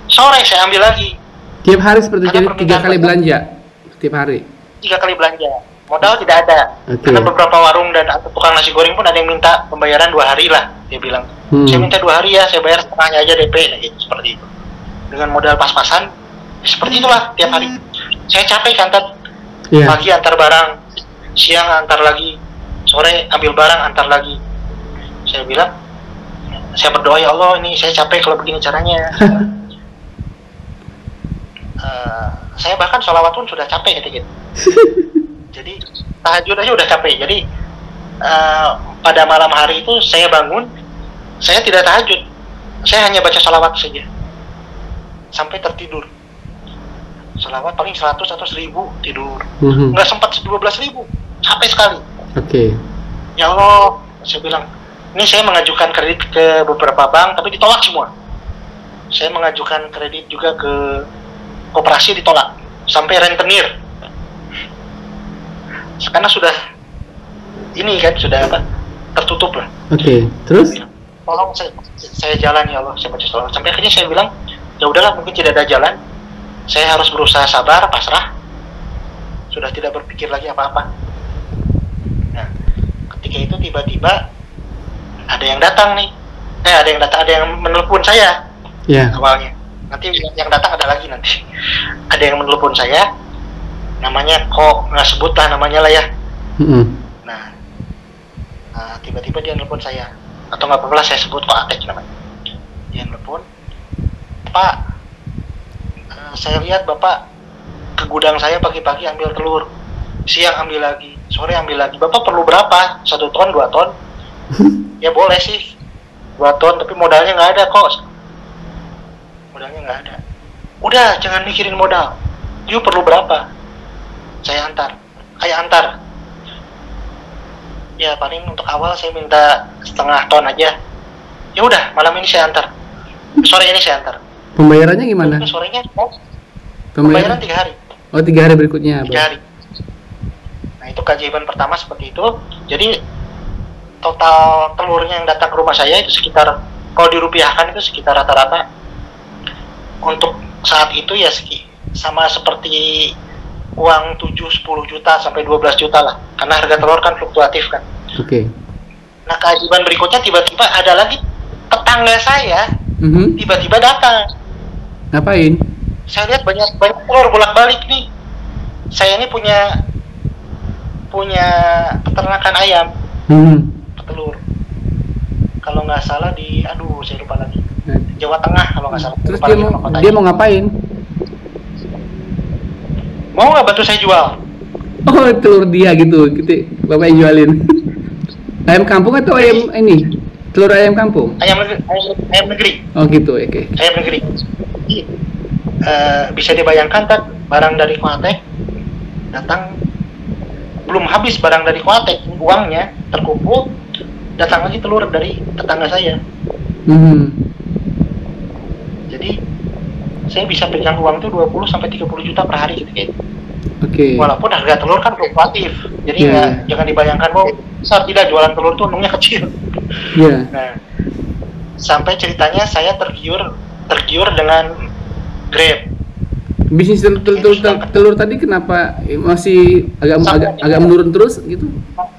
Sore saya ambil lagi. Tiap hari seperti jadi 3 kali belanja? 3 tiap hari. 3 kali belanja. Modal tidak ada. Oke. Karena beberapa warung dan tukang nasi goreng pun ada yang minta pembayaran 2 hari lah. Dia bilang, saya minta 2 hari ya, saya bayar setengahnya aja DP, nah, gitu, seperti itu. Dengan modal pas-pasan, seperti itulah tiap hari. Saya capek kantor. Pagi antar barang, siang antar lagi, sore ambil barang antar lagi. Saya bilang, saya berdoa, ya Allah, ini saya capek kalau begini caranya. Saya bahkan sholawat pun sudah capek gitu. Jadi tahajud aja udah capek. Jadi pada malam hari itu saya bangun, saya tidak tahajud, saya hanya baca sholawat saja sampai tertidur. Sholawat paling 100 atau 1000 tidur. Nggak sempat 12.000, capek sekali. Ya Allah, saya bilang, ini saya mengajukan kredit ke beberapa bank tapi ditolak semua. Saya mengajukan kredit juga ke koperasi, ditolak, sampai rentenir. Karena sudah ini kan sudah tertutup lah. Terus? Tolong saya jalan ya Allah, saya baca sholawat. Sampai akhirnya saya bilang, ya udahlah, mungkin tidak ada jalan. Saya harus berusaha sabar, pasrah. Sudah tidak berpikir lagi apa-apa. Nah, ketika itu tiba-tiba ada yang datang nih. Ada yang menelpon saya. Awalnya. Nanti yang datang ada lagi nanti. Ada yang menelpon saya. Namanya kok nggak sebut lah namanya lah ya. Nah, tiba-tiba dia nelpon saya. Atau nggak apa-apa lah saya sebut kok Atek namanya. Dia nelpon, Pak, saya lihat Bapak ke gudang saya pagi-pagi ambil telur, siang ambil lagi, sore ambil lagi. Bapak perlu berapa? 1 ton, 2 ton? Ya boleh sih, 2 ton, tapi modalnya nggak ada kok. Modalnya nggak ada. Udah, jangan mikirin modal. You perlu berapa? Saya antar. Kayak antar. Ya paling untuk awal saya minta 1/2 ton aja. Ya udah, malam ini saya antar. Sore ini saya antar. Pembayarannya gimana? Sorenya, pembayaran 3 hari. Oh, 3 hari berikutnya. 3 hari. Nah, itu keajaiban pertama seperti itu. Jadi total telurnya yang datang ke rumah saya itu sekitar, kalau dirupiahkan itu sekitar rata-rata untuk saat itu ya sama seperti uang 7-10 juta sampai 12 juta lah. Karena harga telur kan fluktuatif kan. Nah, keajaiban berikutnya tiba-tiba ada lagi tetangga saya tiba-tiba datang. Ngapain? Saya lihat banyak telur bolak-balik nih. Saya ini punya peternakan ayam, petelur. Kalau nggak salah saya lupa lagi. Jawa Tengah kalau nggak salah. Terus dia mau ngapain? Mau nggak bantu saya jual? Oh, telur dia gitu, Bapak yang jualin. Ayam kampung atau ayam ini? Telur ayam kampung? Ayam negeri. Oh gitu, oke. Ayam negeri. Bisa dibayangkan kan, barang dari Kuatek datang, belum habis barang dari Kuatek, uangnya terkumpul, datang lagi telur dari tetangga saya. Jadi saya bisa pegang uang itu 20-30 juta per hari gitu kan. Walaupun harga telur kan fluktuatif, jadi jangan dibayangkan besar, tidak, jualan telur itu untungnya kecil. Nah, sampai ceritanya saya tergiur dengan Grab. Bisnis telur tadi kenapa masih agak menurun terus gitu?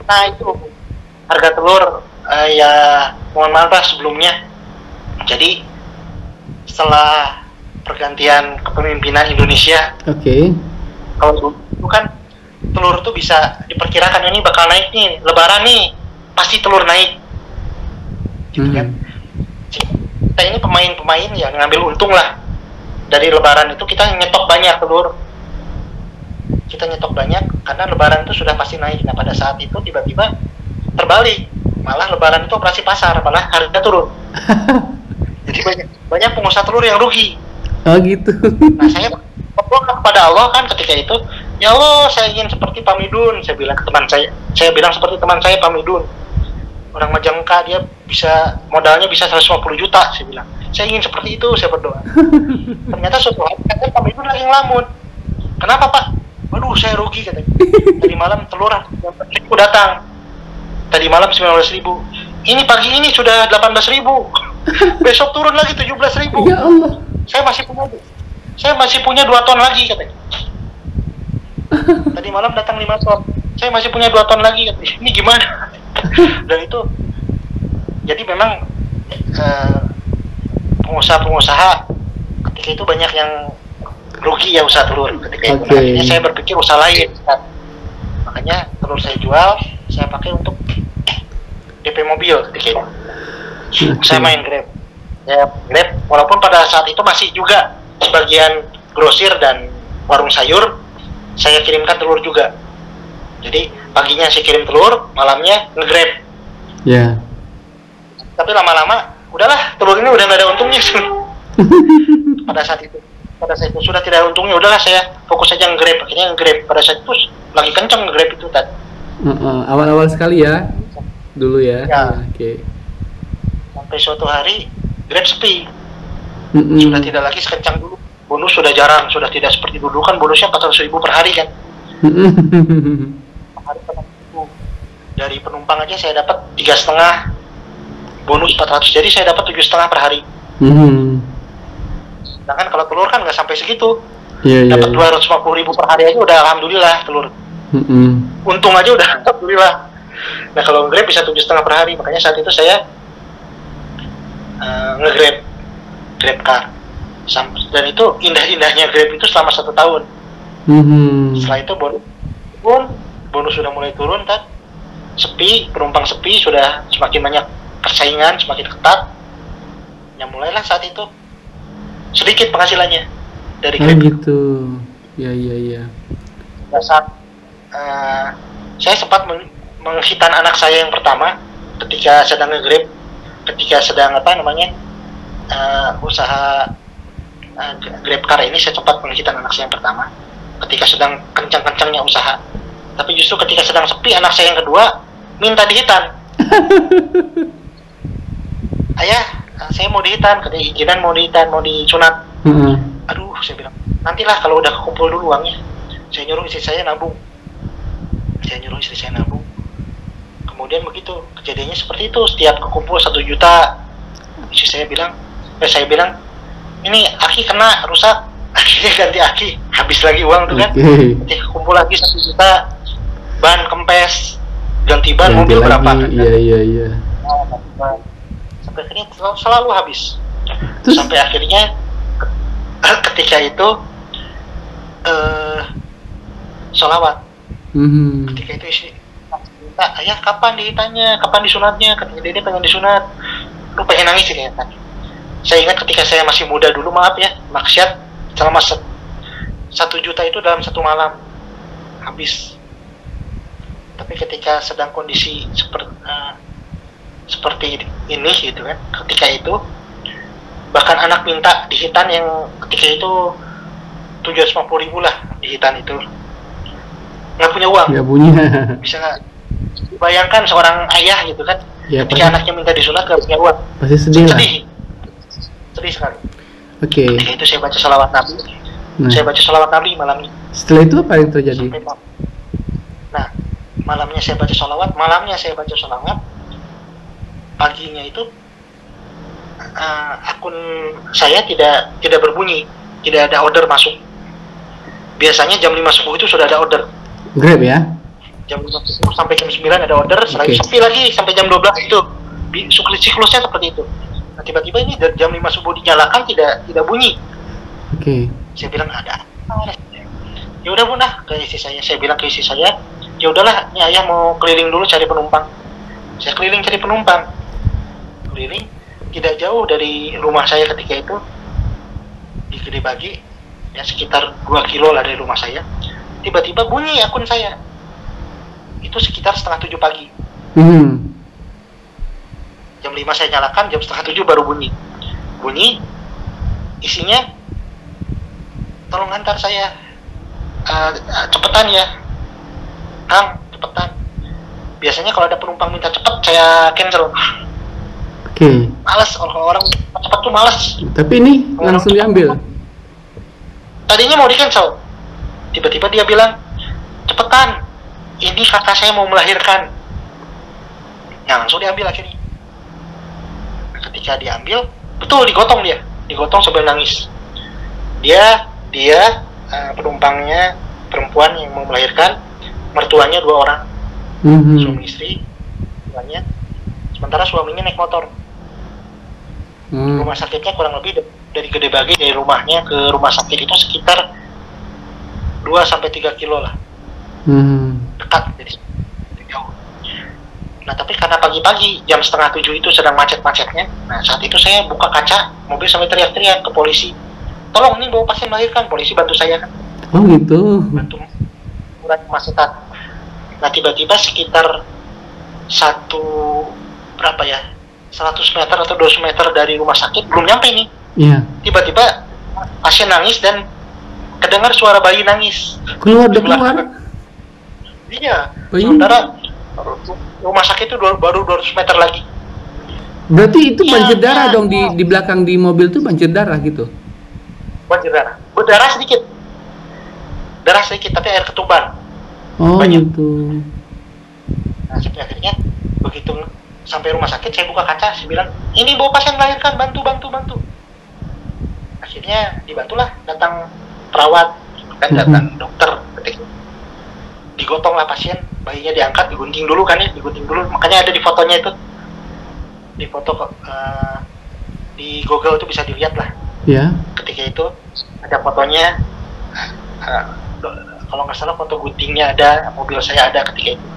Nah, itu harga telur ya mohon maaf lah sebelumnya. Jadi setelah pergantian kepemimpinan Indonesia, kalau dulu kan telur tuh bisa diperkirakan ini bakal naik nih, Lebaran nih pasti telur naik, gitu kan. Kita ini pemain-pemain yang ngambil untung lah dari Lebaran itu. Kita nyetok banyak telur, karena Lebaran itu sudah pasti naik. Nah, pada saat itu tiba-tiba terbalik, malah Lebaran itu operasi pasar, malah harga turun. Jadi banyak pengusaha telur yang rugi. Oh gitu. Nah, saya berdoa kepada Allah kan ketika itu, ya Allah, saya ingin seperti Pak Midun. Saya bilang ke teman saya bilang seperti teman saya Pak Midun, orang Majangka, dia modalnya bisa 150 juta. Saya bilang, saya ingin seperti itu, saya berdoa. Ternyata suatu hari katanya Pak Midun lagi ngelamun. Kenapa Pak? Waduh, saya rugi katanya. Tadi malam telur 4.000 datang. Tadi malam 19.000. Ini pagi ini sudah 18.000. Besok turun lagi 17.000. Ya Allah. Saya masih punya 2 ton lagi katanya. Tadi malam datang 5 ton. Saya masih punya 2 ton lagi. Ini gimana? Dan itu jadi memang pengusaha-pengusaha ketika itu banyak yang rugi ya usaha telur ketika itu. Akhirnya saya berpikir usaha lain. Makanya telur saya jual, saya pakai untuk DP mobil ketika itu. Saya main Grab. Ya, Grab walaupun pada saat itu masih juga sebagian grosir dan warung sayur saya kirimkan telur juga. Jadi paginya saya kirim telur, malamnya nge-Grab. Ya. Tapi lama-lama udahlah, telur ini udah nggak ada untungnya. pada saat itu sudah tidak ada untungnya, udahlah saya fokus aja nge-Grab. Akhirnya nge-Grab pada saat itu lagi kencang nge-Grab itu tadi. Awal-awal sekali ya dulu ya. Oke. Sampai suatu hari Grab sepi. Sudah tidak lagi sekencang dulu. Bonus sudah jarang, sudah tidak seperti dulu kan, bonusnya 400.000 per hari kan. Dari penumpang aja saya dapat 3,5, bonus 400, jadi saya dapat 7,5 per hari. Sedangkan kalau telur kan nggak sampai segitu. Dapat 250.000 per hari aja udah alhamdulillah telur. Untung aja udah alhamdulillah. Nah kalau Grab bisa 7,5 per hari, makanya saat itu saya Grab car. Dan itu indah-indahnya Grab itu selama 1 tahun. Setelah itu bonus sudah mulai turun kan, sepi, penumpang sepi, sudah semakin banyak persaingan, semakin ketat. Ya mulailah saat itu sedikit penghasilannya dari Grab. Gitu. Ya. Saat saya sempat menghitan anak saya yang pertama ketika sedang nge-Grab, ketika sedang usaha Grab car ini. Saya sempat menghitan anak saya yang pertama ketika sedang kencang-kencangnya usaha. Tapi justru ketika sedang sepi, anak saya yang kedua minta dihitan. Ayah, saya mau dihitan, katanya izinan mau dihitan, mau disunat. Aduh, saya bilang, nantilah kalau udah kumpul dulu uangnya. Saya nyuruh istri saya nabung. Kemudian begitu, kejadiannya seperti itu. Setiap kekumpul 1 juta, saya bilang, ini aki kena rusak, akhirnya ganti aki, habis lagi uang tuh kan. Kumpul lagi 1 juta, ban kempes, ganti ban mobil lagi, berapa kan? Iya. Sampai akhirnya selalu habis. Sampai akhirnya ketika itu sholawat. Ketika itu isi minta, ayah kapan dihitannya, kapan disunatnya, katanya dia pengen disunat. Lu pengen nangis ini kan. Saya ingat ketika saya masih muda dulu, maaf ya, maksiat selama 1 juta itu dalam 1 malam habis. Tapi ketika sedang kondisi seperti ini gitu kan, ketika itu bahkan anak minta dihitan yang ketika itu 750.000 lah dihitan itu, nggak punya uang. Nggak punya. Bisa nggak bayangkan seorang ayah gitu kan, ketika anaknya minta disunat nggak punya uang, pasti sedih lah. Sedih sekali. Ketika itu saya baca sholawat Nabi. Saya baca sholawat Nabi malamnya. Setelah itu apa yang terjadi? Nah, malamnya saya baca sholawat, paginya itu akun saya tidak berbunyi, tidak ada order masuk. Biasanya jam 5 subuh itu sudah ada order Grab ya? Jam 5 subuh sampai jam 9 ada order, setelah itu sepi lagi sampai jam 12 itu. Siklusnya seperti itu. Nah, tiba-tiba ini jam 5 subuh dinyalakan tidak bunyi. Saya bilang ada. Ya udah Bun, ke istri saya. Saya bilang ke istri saya, ya udahlah, ini ayah mau keliling dulu cari penumpang. Saya keliling cari penumpang. Keliling tidak jauh dari rumah saya ketika itu, di Gede Bagi, ya sekitar 2 kilo lah dari rumah saya. Tiba-tiba bunyi akun saya. Itu sekitar 6:30 pagi. Jam 5 saya nyalakan, jam 6:30 baru bunyi. Isinya, tolong antar saya, cepetan ya Kang, cepetan. Biasanya kalau ada penumpang minta cepet, saya cancel. Males, kalau orang cepet tuh males. Tapi ini langsung diambil. Tadinya mau di cancel, tiba-tiba dia bilang, cepetan, ini kakak saya mau melahirkan. Nah, langsung diambil akhirnya. Ketika diambil, betul digotong dia, digotong sambil nangis. Dia penumpangnya perempuan yang mau melahirkan, mertuanya 2 orang, suami istri, mertuanya. Sementara suaminya naik motor. Rumah sakitnya kurang lebih dari Gede Bage, dari rumahnya ke rumah sakit itu sekitar 2-3 kilo lah. Dekat, jadi jauh. Nah tapi karena pagi-pagi jam 6:30 itu sedang macet-macetnya. Nah saat itu saya buka kaca mobil sampai teriak-teriak ke polisi, tolong ini bawa pasien melahirkan. Polisi bantu saya kan. Oh gitu. Bantu kurang kemacetan. Nah tiba-tiba sekitar 100 meter atau 200 meter dari rumah sakit, belum nyampe nih. Iya. Tiba-tiba pasien nangis dan kedengar suara bayi nangis. Keluar. Iya. Bayi. Sementara rumah sakit itu baru 200 meter lagi. Berarti itu banjir darah ya. dong di belakang di mobil tuh banjir darah gitu. Banjir darah. Berdarah sedikit. Darah sedikit tapi air ketuban. Oh Banyak. gitu. Nah, sampai akhirnya begitu sampai rumah sakit saya buka kaca, saya bilang, "Ini bawa pasien melahirkan, bantu." Akhirnya dibantulah, datang perawat, datang dokter, digotong lah pasien, bayinya diangkat, digunting dulu. Makanya ada di fotonya itu, di foto di Google itu bisa dilihat lah. Ya. Ketika itu ada fotonya, kalau nggak salah foto guntingnya ada, mobil saya ada ketika itu.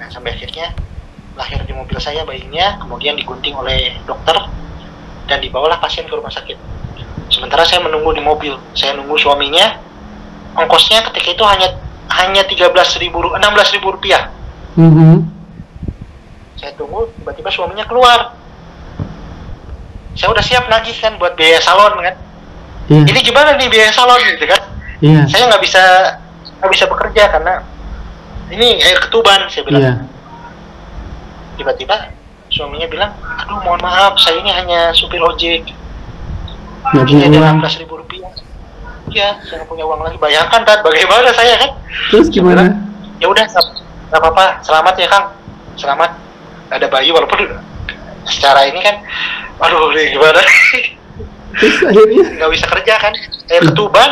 Nah sampai akhirnya lahir di mobil saya bayinya, kemudian digunting oleh dokter dan dibawalah pasien ke rumah sakit. Sementara saya menunggu di mobil, saya nunggu suaminya. Ongkosnya ketika itu hanya 16.000 rupiah. Saya tunggu, tiba-tiba suaminya keluar. Saya udah siap nagih kan buat biaya salon kan. Yeah. Ini gimana nih biaya salon gitu kan? Yeah. Saya nggak bisa bekerja karena ini air ketuban, saya bilang. Yeah. Tiba-tiba suaminya bilang, aduh mohon maaf, saya ini hanya supir ojek. Ini ada 16.000 rupiah. Iya, saya nggak punya uang lagi. Bayangkan kan bagaimana saya kan? Terus gimana? Ya udah, nggak apa-apa. Selamat ya Kang. Selamat. Ada bayi walaupun secara ini kan, aduh gimana? Terus akhirnya nggak bisa kerja kan? Air ketuban.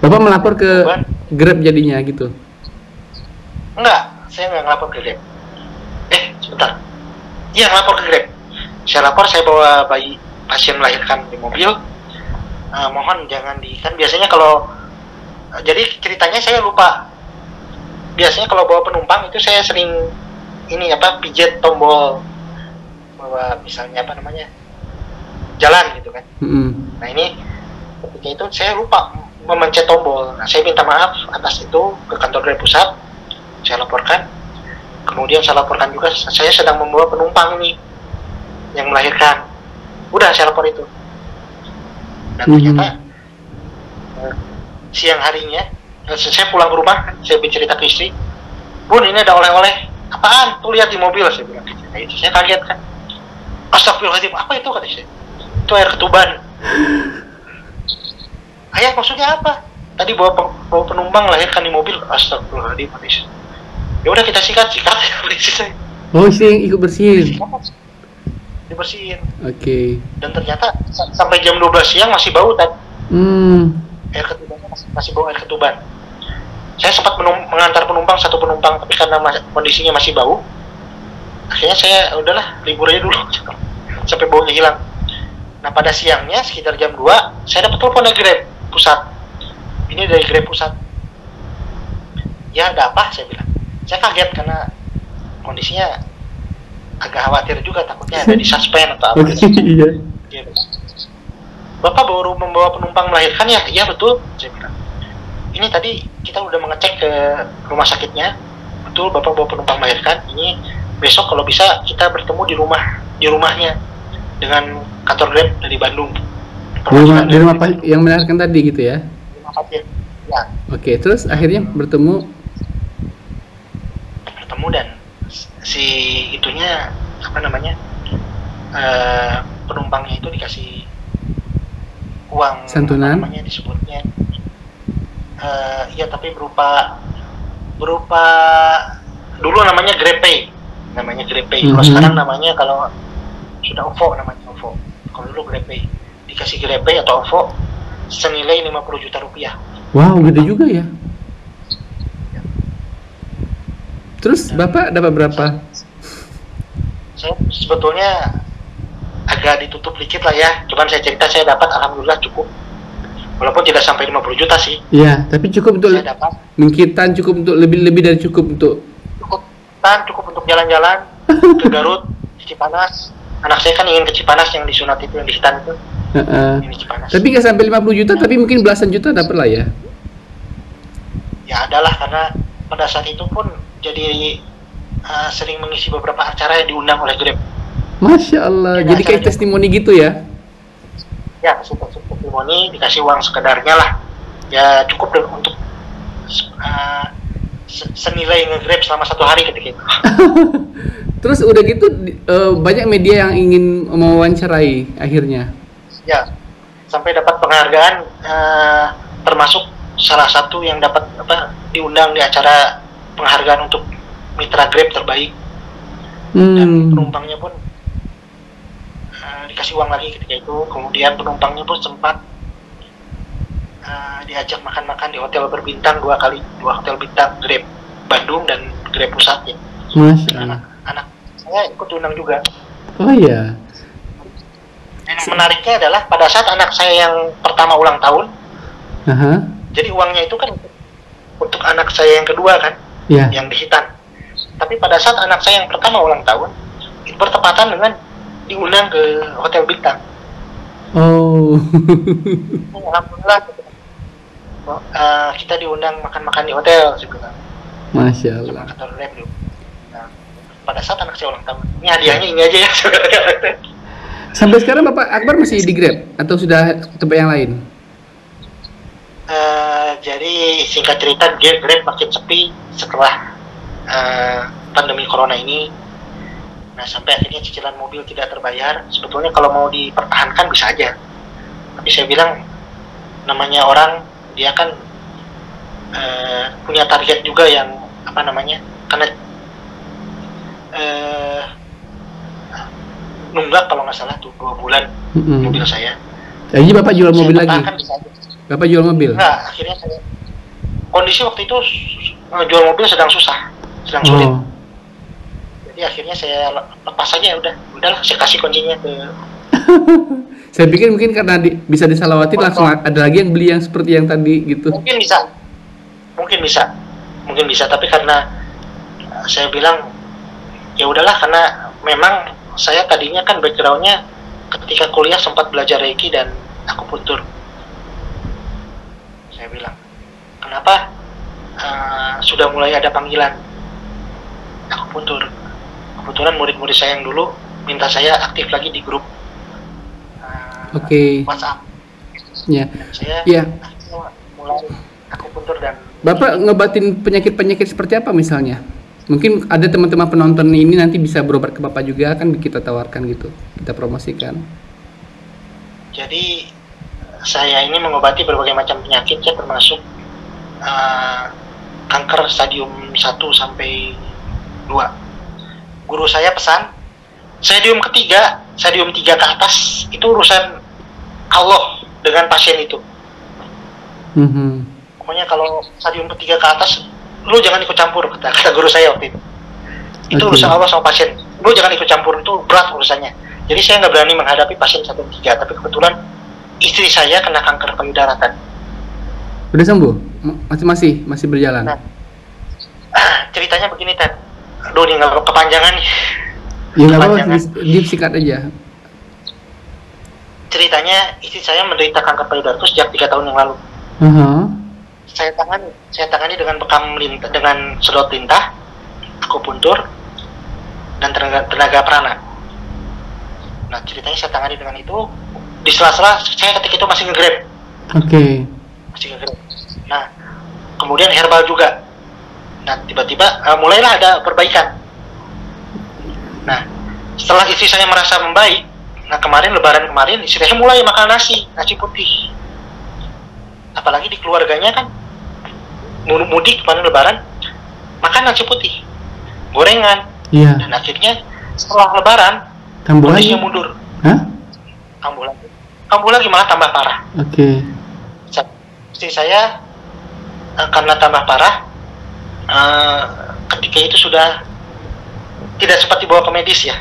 Bapak melapor ke Grab jadinya gitu? Enggak, saya nggak ngelapor ke Grab. Sebentar. Iya, ngelapor ke Grab. Saya lapor, saya bawa bayi pasien melahirkan di mobil. Mohon jangan kan biasanya kalau jadi ceritanya saya lupa. Biasanya kalau bawa penumpang itu saya sering pijat tombol bahwa misalnya jalan gitu kan. Nah ini ketika itu saya lupa memencet tombol. Nah, saya minta maaf atas itu ke kantor Grab pusat. Saya laporkan. Kemudian saya laporkan juga saya sedang membawa penumpang ini yang melahirkan. Udah saya lapor itu. Dan ternyata siang harinya saya pulang ke rumah, saya bercerita ke istri, "Bun, ini ada oleh-oleh." "Apaan?" "Tuh lihat di mobil," saya bilang. Saya kaget kan. "Astagfirullahaladzim, apa itu?" kata saya. "Itu air ketuban." "Ayah, maksudnya apa?" "Tadi bawa penumpang melahirkan di mobil." "Astagfirullahaladzim." "Ya udah kita sikat." Oh, istri yang ikut bersihin. Dibersihin. Oke. Dan ternyata sampai jam 12 siang masih bau tadi. Air ketubannya masih bau air ketuban. Saya sempat mengantar satu penumpang, tapi karena kondisinya masih bau, akhirnya saya udahlah libur aja dulu sampai baunya hilang. Nah pada siangnya sekitar jam 2 saya dapat telepon dari Grab pusat. Ini dari Grab pusat. "Ya ada apa?" saya bilang. Saya kaget karena kondisinya agak khawatir juga, takutnya ada di suspend atau apa. Iya. "Bapak baru membawa penumpang melahirkan ya?" "Iya betul," saya bilang. "Ini tadi kita udah mengecek ke rumah sakitnya, betul Bapak bawa penumpang melahirkan. Ini besok kalau bisa kita bertemu di rumahnya dengan kantor Grab dari Bandung." Di rumah yang melahirkan tadi gitu ya? Rumah pasien. Ya. Oke, terus akhirnya bertemu dan si itunya penumpangnya itu dikasih uang santunan, disebutnya iya, tapi berupa dulu namanya GrabPay. Kalau sekarang namanya, kalau sudah OVO namanya OVO. Kalau dulu GrabPay, dikasih GrabPay atau OVO senilai 50 juta rupiah. Wow, gede juga ya. Terus Bapak dapat berapa? Saya sebetulnya agak ditutup dikit lah ya, cuman saya cerita saya dapat alhamdulillah cukup, walaupun tidak sampai 50 juta sih. Iya, tapi cukup untuk Saya dapat mengkitan, cukup untuk lebih dari cukup untuk. cukup untuk jalan-jalan ke Garut, Cipanas. Anak saya kan ingin ke Cipanas yang disunat itu, yang di Hitan itu. Ini Cipanas. Tapi nggak sampai 50 juta, tapi mungkin belasan juta dapat lah ya. Ya adalah, karena pada saat itu pun jadi sering mengisi beberapa acara yang diundang oleh Grab. Masya Allah, jadi kayak testimoni gitu ya? Ya, kasih testimoni, dikasih uang sekedarnya lah. Ya cukup untuk senilai nge-Grab selama 1 hari ketika itu. Terus udah gitu banyak media yang ingin mewawancarai akhirnya. Ya, sampai dapat penghargaan, termasuk salah satu yang dapat diundang di acara penghargaan untuk mitra Grab terbaik. Dan penumpangnya pun dikasih uang lagi ketika itu. Kemudian penumpangnya pun sempat diajak makan-makan di hotel berbintang 2 kali, 2 hotel bintang Grab Bandung dan Grab Pusat ya. Masya Allah. Anak saya ikut diundang juga. Oh iya. Yang menariknya adalah pada saat anak saya yang pertama ulang tahun, jadi uangnya itu kan untuk anak saya yang kedua kan, yang di Hitan. Tapi pada saat anak saya yang pertama ulang tahun, itu bertepatan dengan diundang ke hotel bintang. Oh. Alhamdulillah kita diundang makan-makan di hotel juga. Masya Allah. Nah, pada saat anak saya ulang tahun, ini hadiahnya ini aja ya. Sampai sekarang Bapak Akbar masih di Grab atau sudah tempat yang lain? Jadi singkat cerita, Grab makin sepi setelah pandemi corona ini. Nah, sampai akhirnya cicilan mobil tidak terbayar. Sebetulnya kalau mau dipertahankan bisa aja, tapi saya bilang namanya orang, dia kan punya target juga yang karena nunggak kalau nggak salah tuh 2 bulan mobil saya. Jadi Bapak jual mobil lagi? Bapak jual mobil? Enggak, akhirnya saya, kondisi waktu itu jual mobil sedang susah, sedang sulit. Jadi akhirnya saya lepas saja, udahlah saya kasih kuncinya ke. Saya pikir mungkin karena bisa disalawatin langsung ada lagi yang beli yang seperti yang tadi gitu. Mungkin bisa, tapi karena saya bilang ya udahlah, karena memang saya tadinya kan backgroundnya ketika kuliah sempat belajar Reiki dan akupuntur. Saya bilang, kenapa sudah mulai ada panggilan akupuntur. Kebetulan murid-murid saya yang dulu minta saya aktif lagi di grup WhatsApp. Ya. Saya mulai akupuntur. Dan Bapak ngebatin penyakit-penyakit seperti apa misalnya? Mungkin ada teman-teman penonton ini nanti bisa berobat ke Bapak juga, kan kita tawarkan gitu, kita promosikan. Jadi saya ini mengobati berbagai macam penyakit ya, termasuk kanker stadium 1 sampai 2. Guru saya pesan, stadium 3 ke atas itu urusan Allah dengan pasien itu. Pokoknya kalau stadium 3 ke atas, lu jangan ikut campur, kata guru saya waktu itu. Itu urusan Allah sama pasien, lu jangan ikut campur, itu berat urusannya. Jadi saya nggak berani menghadapi pasien stadium 3, tapi kebetulan istri saya kena kanker payudara tadi. Udah sembuh? Masih berjalan? Nah, ceritanya begini Ted. Aduh, ini nggak kepanjangan nih. Ya nggak apa-apa, disingkat aja. Ceritanya istri saya menderita kanker payudara itu sejak 3 tahun yang lalu. Saya tangani dengan bekam dengan sedot lintah, akupuntur, dan tenaga prana. Nah, ceritanya saya tangani dengan itu. Di sela-sela saya ketika itu masih nge-Grab. Masih nge-Grab. Nah, kemudian herbal juga. Nah, tiba-tiba mulailah ada perbaikan. Nah, setelah istri saya merasa membaik, nah lebaran kemarin istri saya mulai makan nasi putih. Apalagi di keluarganya kan mudik kemarin lebaran, makan nasi putih, gorengan. Dan akhirnya setelah lebaran kondisinya mundur. Kambuh lagi malah tambah parah. Istri saya karena tambah parah, ketika itu sudah tidak sempat dibawa ke medis ya.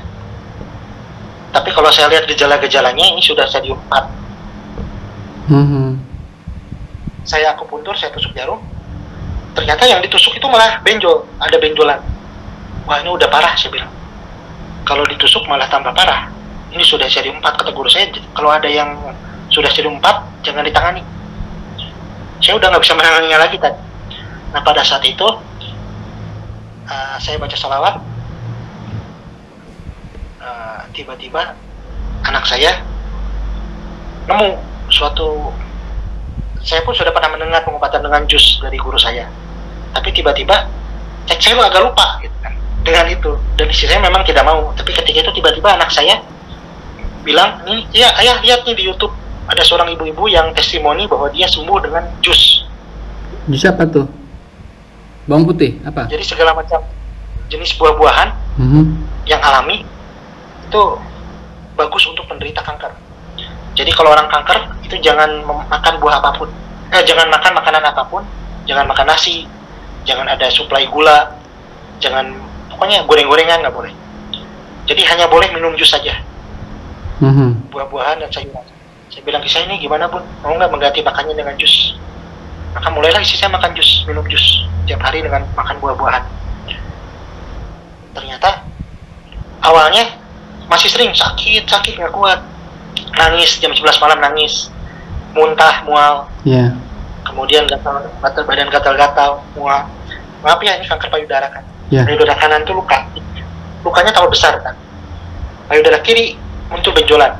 Tapi kalau saya lihat gejala-gejalanya ini sudah stadium 4. Saya akupuntur, saya tusuk jarum. Ternyata yang ditusuk itu malah benjol, ada benjolan. Wah, ini udah parah, saya bilang. Kalau ditusuk malah tambah parah. Ini sudah stadium 4, kata guru saya. Kalau ada yang sudah stadium 4, jangan ditangani. Saya udah nggak bisa menanganinya lagi tadi. Nah, pada saat itu saya baca sholawat. Tiba-tiba anak saya nemu suatu, saya pun sudah pernah mendengar pengobatan dengan jus dari guru saya, tapi tiba-tiba saya agak lupa gitu kan dengan itu, dan istri saya memang tidak mau, tapi ketika itu tiba-tiba anak saya bilang, nih ya ayah lihat nih di YouTube ada seorang ibu-ibu yang testimoni bahwa dia sembuh dengan jus. Jus apa tuh? Bawang putih apa? Jadi segala macam jenis buah-buahan yang alami itu bagus untuk penderita kanker. Jadi kalau orang kanker itu jangan makan buah apapun, jangan makan makanan apapun, jangan makan nasi, jangan ada suplai gula, jangan, pokoknya goreng-gorengan nggak boleh. Jadi hanya boleh minum jus saja, buah-buahan dan sayuran. Saya bilang ke saya, ini gimana Bun, mau nggak mengganti makannya dengan jus? Maka mulailah istri saya makan jus, minum jus tiap hari dengan makan buah-buahan. Ternyata awalnya masih sering sakit nggak kuat, nangis jam 11 malam, nangis, muntah, mual, kemudian gatal badan, gatal mual. Maaf ya, ini kanker payudara kan. Payudara kanan itu lukanya terlalu besar kan, payudara kiri muncul benjolan.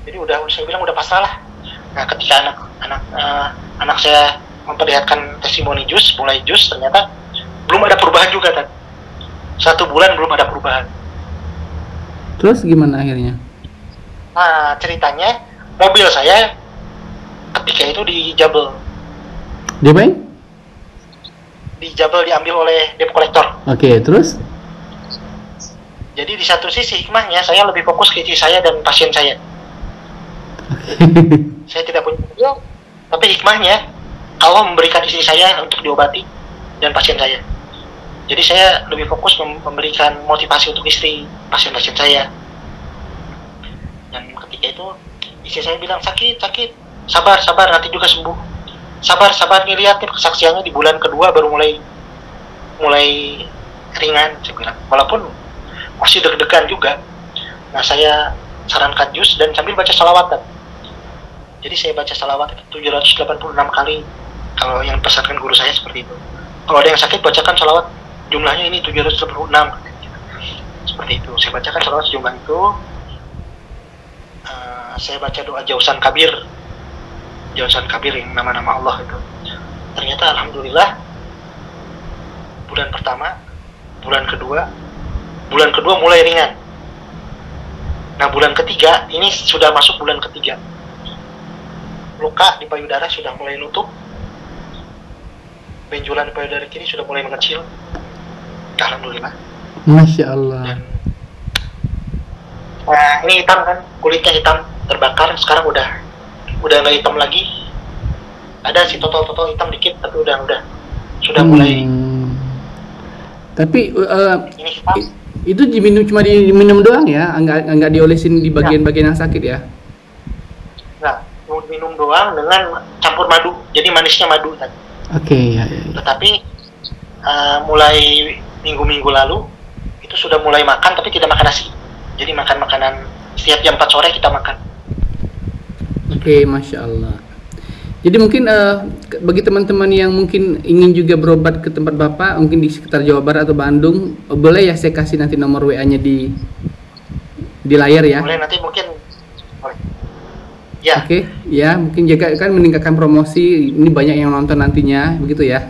Jadi saya bilang udah pasrah lah. Nah, ketika anak saya memperlihatkan testimoni jus, mulai jus, ternyata belum ada perubahan juga kan. 1 bulan belum ada perubahan. Terus gimana akhirnya? Nah, ceritanya mobil saya ketika itu dijabel. Diapain? Dijabel, diambil oleh debt collector. Oke, terus? Jadi di satu sisi hikmahnya saya lebih fokus ke istri saya dan pasien saya. Saya tidak punya mobil, tapi hikmahnya Allah memberikan istri saya untuk diobati dan pasien saya. Jadi saya lebih fokus memberikan motivasi untuk istri, pasien-pasien saya. Dan ketika itu istri saya bilang, sakit, sabar, nanti juga sembuh. Sabar, nih lihat nih kesaksiannya di bulan kedua baru mulai ringan, saya bilang. Walaupun masih deg-degan juga. Nah, saya sarankan jus dan sambil baca salawatan. Jadi saya baca salawat 786 kali. Kalau yang pesankan guru saya seperti itu. Kalau ada yang sakit, bacakan salawat. Jumlahnya ini 786. Seperti itu. Saya bacakan salawat sejumlah itu. Saya baca doa Jausan Kabir yang nama-nama Allah itu. Ternyata alhamdulillah bulan pertama, bulan kedua mulai ringan. Nah, bulan ketiga ini sudah masuk bulan ketiga. Luka di payudara sudah mulai nutup. Benjolan di payudara kiri sudah mulai mengecil. Alhamdulillah. Masya Allah. Dan, ini hitam kan, kulitnya hitam, terbakar. Sekarang udah nggak hitam lagi. Ada si totol hitam dikit, tapi sudah mulai. Tapi ini hitam. Itu cuma diminum doang ya, nggak diolesin di bagian-bagian yang sakit ya? Nggak, minum doang dengan campur madu. Jadi manisnya madu tadi. Oke, ya. Tetapi mulai minggu-minggu lalu itu sudah mulai makan, tapi tidak makan nasi. Jadi makan makanan setiap jam 4 sore kita makan. Oke, Masya Allah. Jadi mungkin bagi teman-teman yang mungkin ingin juga berobat ke tempat Bapak, mungkin di sekitar Jawa Barat atau Bandung, boleh ya saya kasih nanti nomor WA-nya di layar ya? Boleh, nanti mungkin. Ya. Oke, ya mungkin juga kan meningkatkan promosi, ini banyak yang nonton nantinya, begitu ya?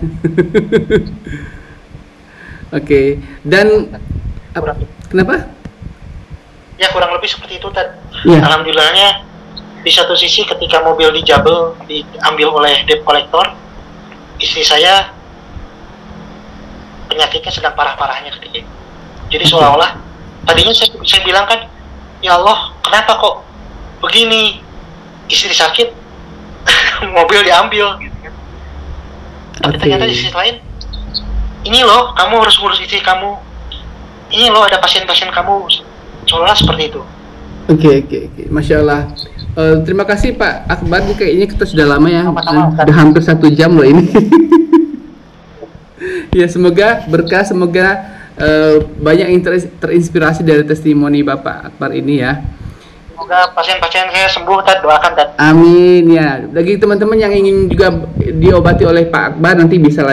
Oke, dan kenapa? Ya kurang lebih seperti itu Tad. Ya. Alhamdulillahnya di satu sisi ketika mobil dijabel, diambil oleh debt collector, istri saya penyakitnya sedang parah-parahnya ketika itu. Jadi seolah-olah tadinya saya bilang kan, ya Allah kenapa kok begini, istri sakit mobil diambil gitu kan. Tapi ternyata di sisi lain ini loh kamu harus ngurus istri kamu, ini loh ada pasien-pasien kamu, seolah seperti itu. Oke, Masya Allah. Terima kasih Pak Akbar. Ini kayaknya kita sudah lama ya, Sama-sama, Ustaz. sudah hampir 1 jam loh ini. Ya, semoga berkah, semoga banyak yang terinspirasi dari testimoni Bapak Akbar ini ya. Semoga pasien-pasien saya sembuh, Tad, doakan, Tad. Amin ya. Bagi teman-teman yang ingin juga diobati oleh Pak Akbar, nanti bisa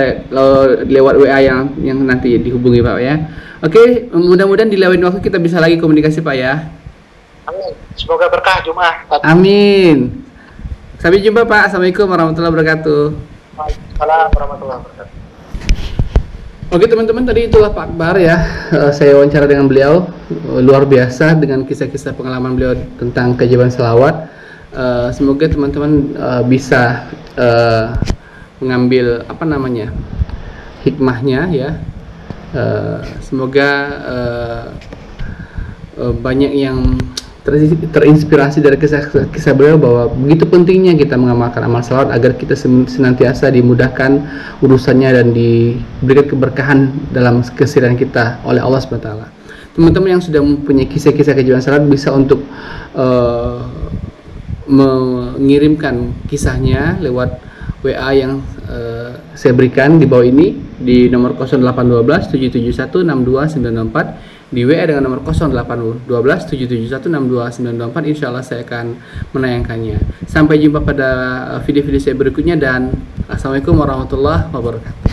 lewat WA yang nanti dihubungi Pak ya. Oke, mudah-mudahan di lain waktu kita bisa lagi komunikasi Pak ya. Amin. Semoga berkah Jumat, Tad. Amin. Sampai jumpa Pak. Assalamualaikum warahmatullahi wabarakatuh. Waalaikumsalam warahmatullahi wabarakatuh. Oke teman-teman, tadi itulah Pak Akbar ya. Saya wawancara dengan beliau, luar biasa dengan kisah-kisah pengalaman beliau tentang keajaiban selawat. Semoga teman-teman bisa mengambil hikmahnya ya. Semoga banyak yang terinspirasi dari kisah beliau, bahwa begitu pentingnya kita mengamalkan amal salawat agar kita senantiasa dimudahkan urusannya dan diberikan keberkahan dalam keseharian kita oleh Allah SWT. Teman-teman yang sudah mempunyai kisah-kisah keajaiban salawat bisa untuk mengirimkan kisahnya lewat WA yang saya berikan di bawah ini di nomor 0812 771 62924, di WA dengan nomor 0812 771 62924. Insya Allah saya akan menayangkannya. Sampai jumpa pada video-video saya berikutnya, dan assalamualaikum warahmatullahi wabarakatuh.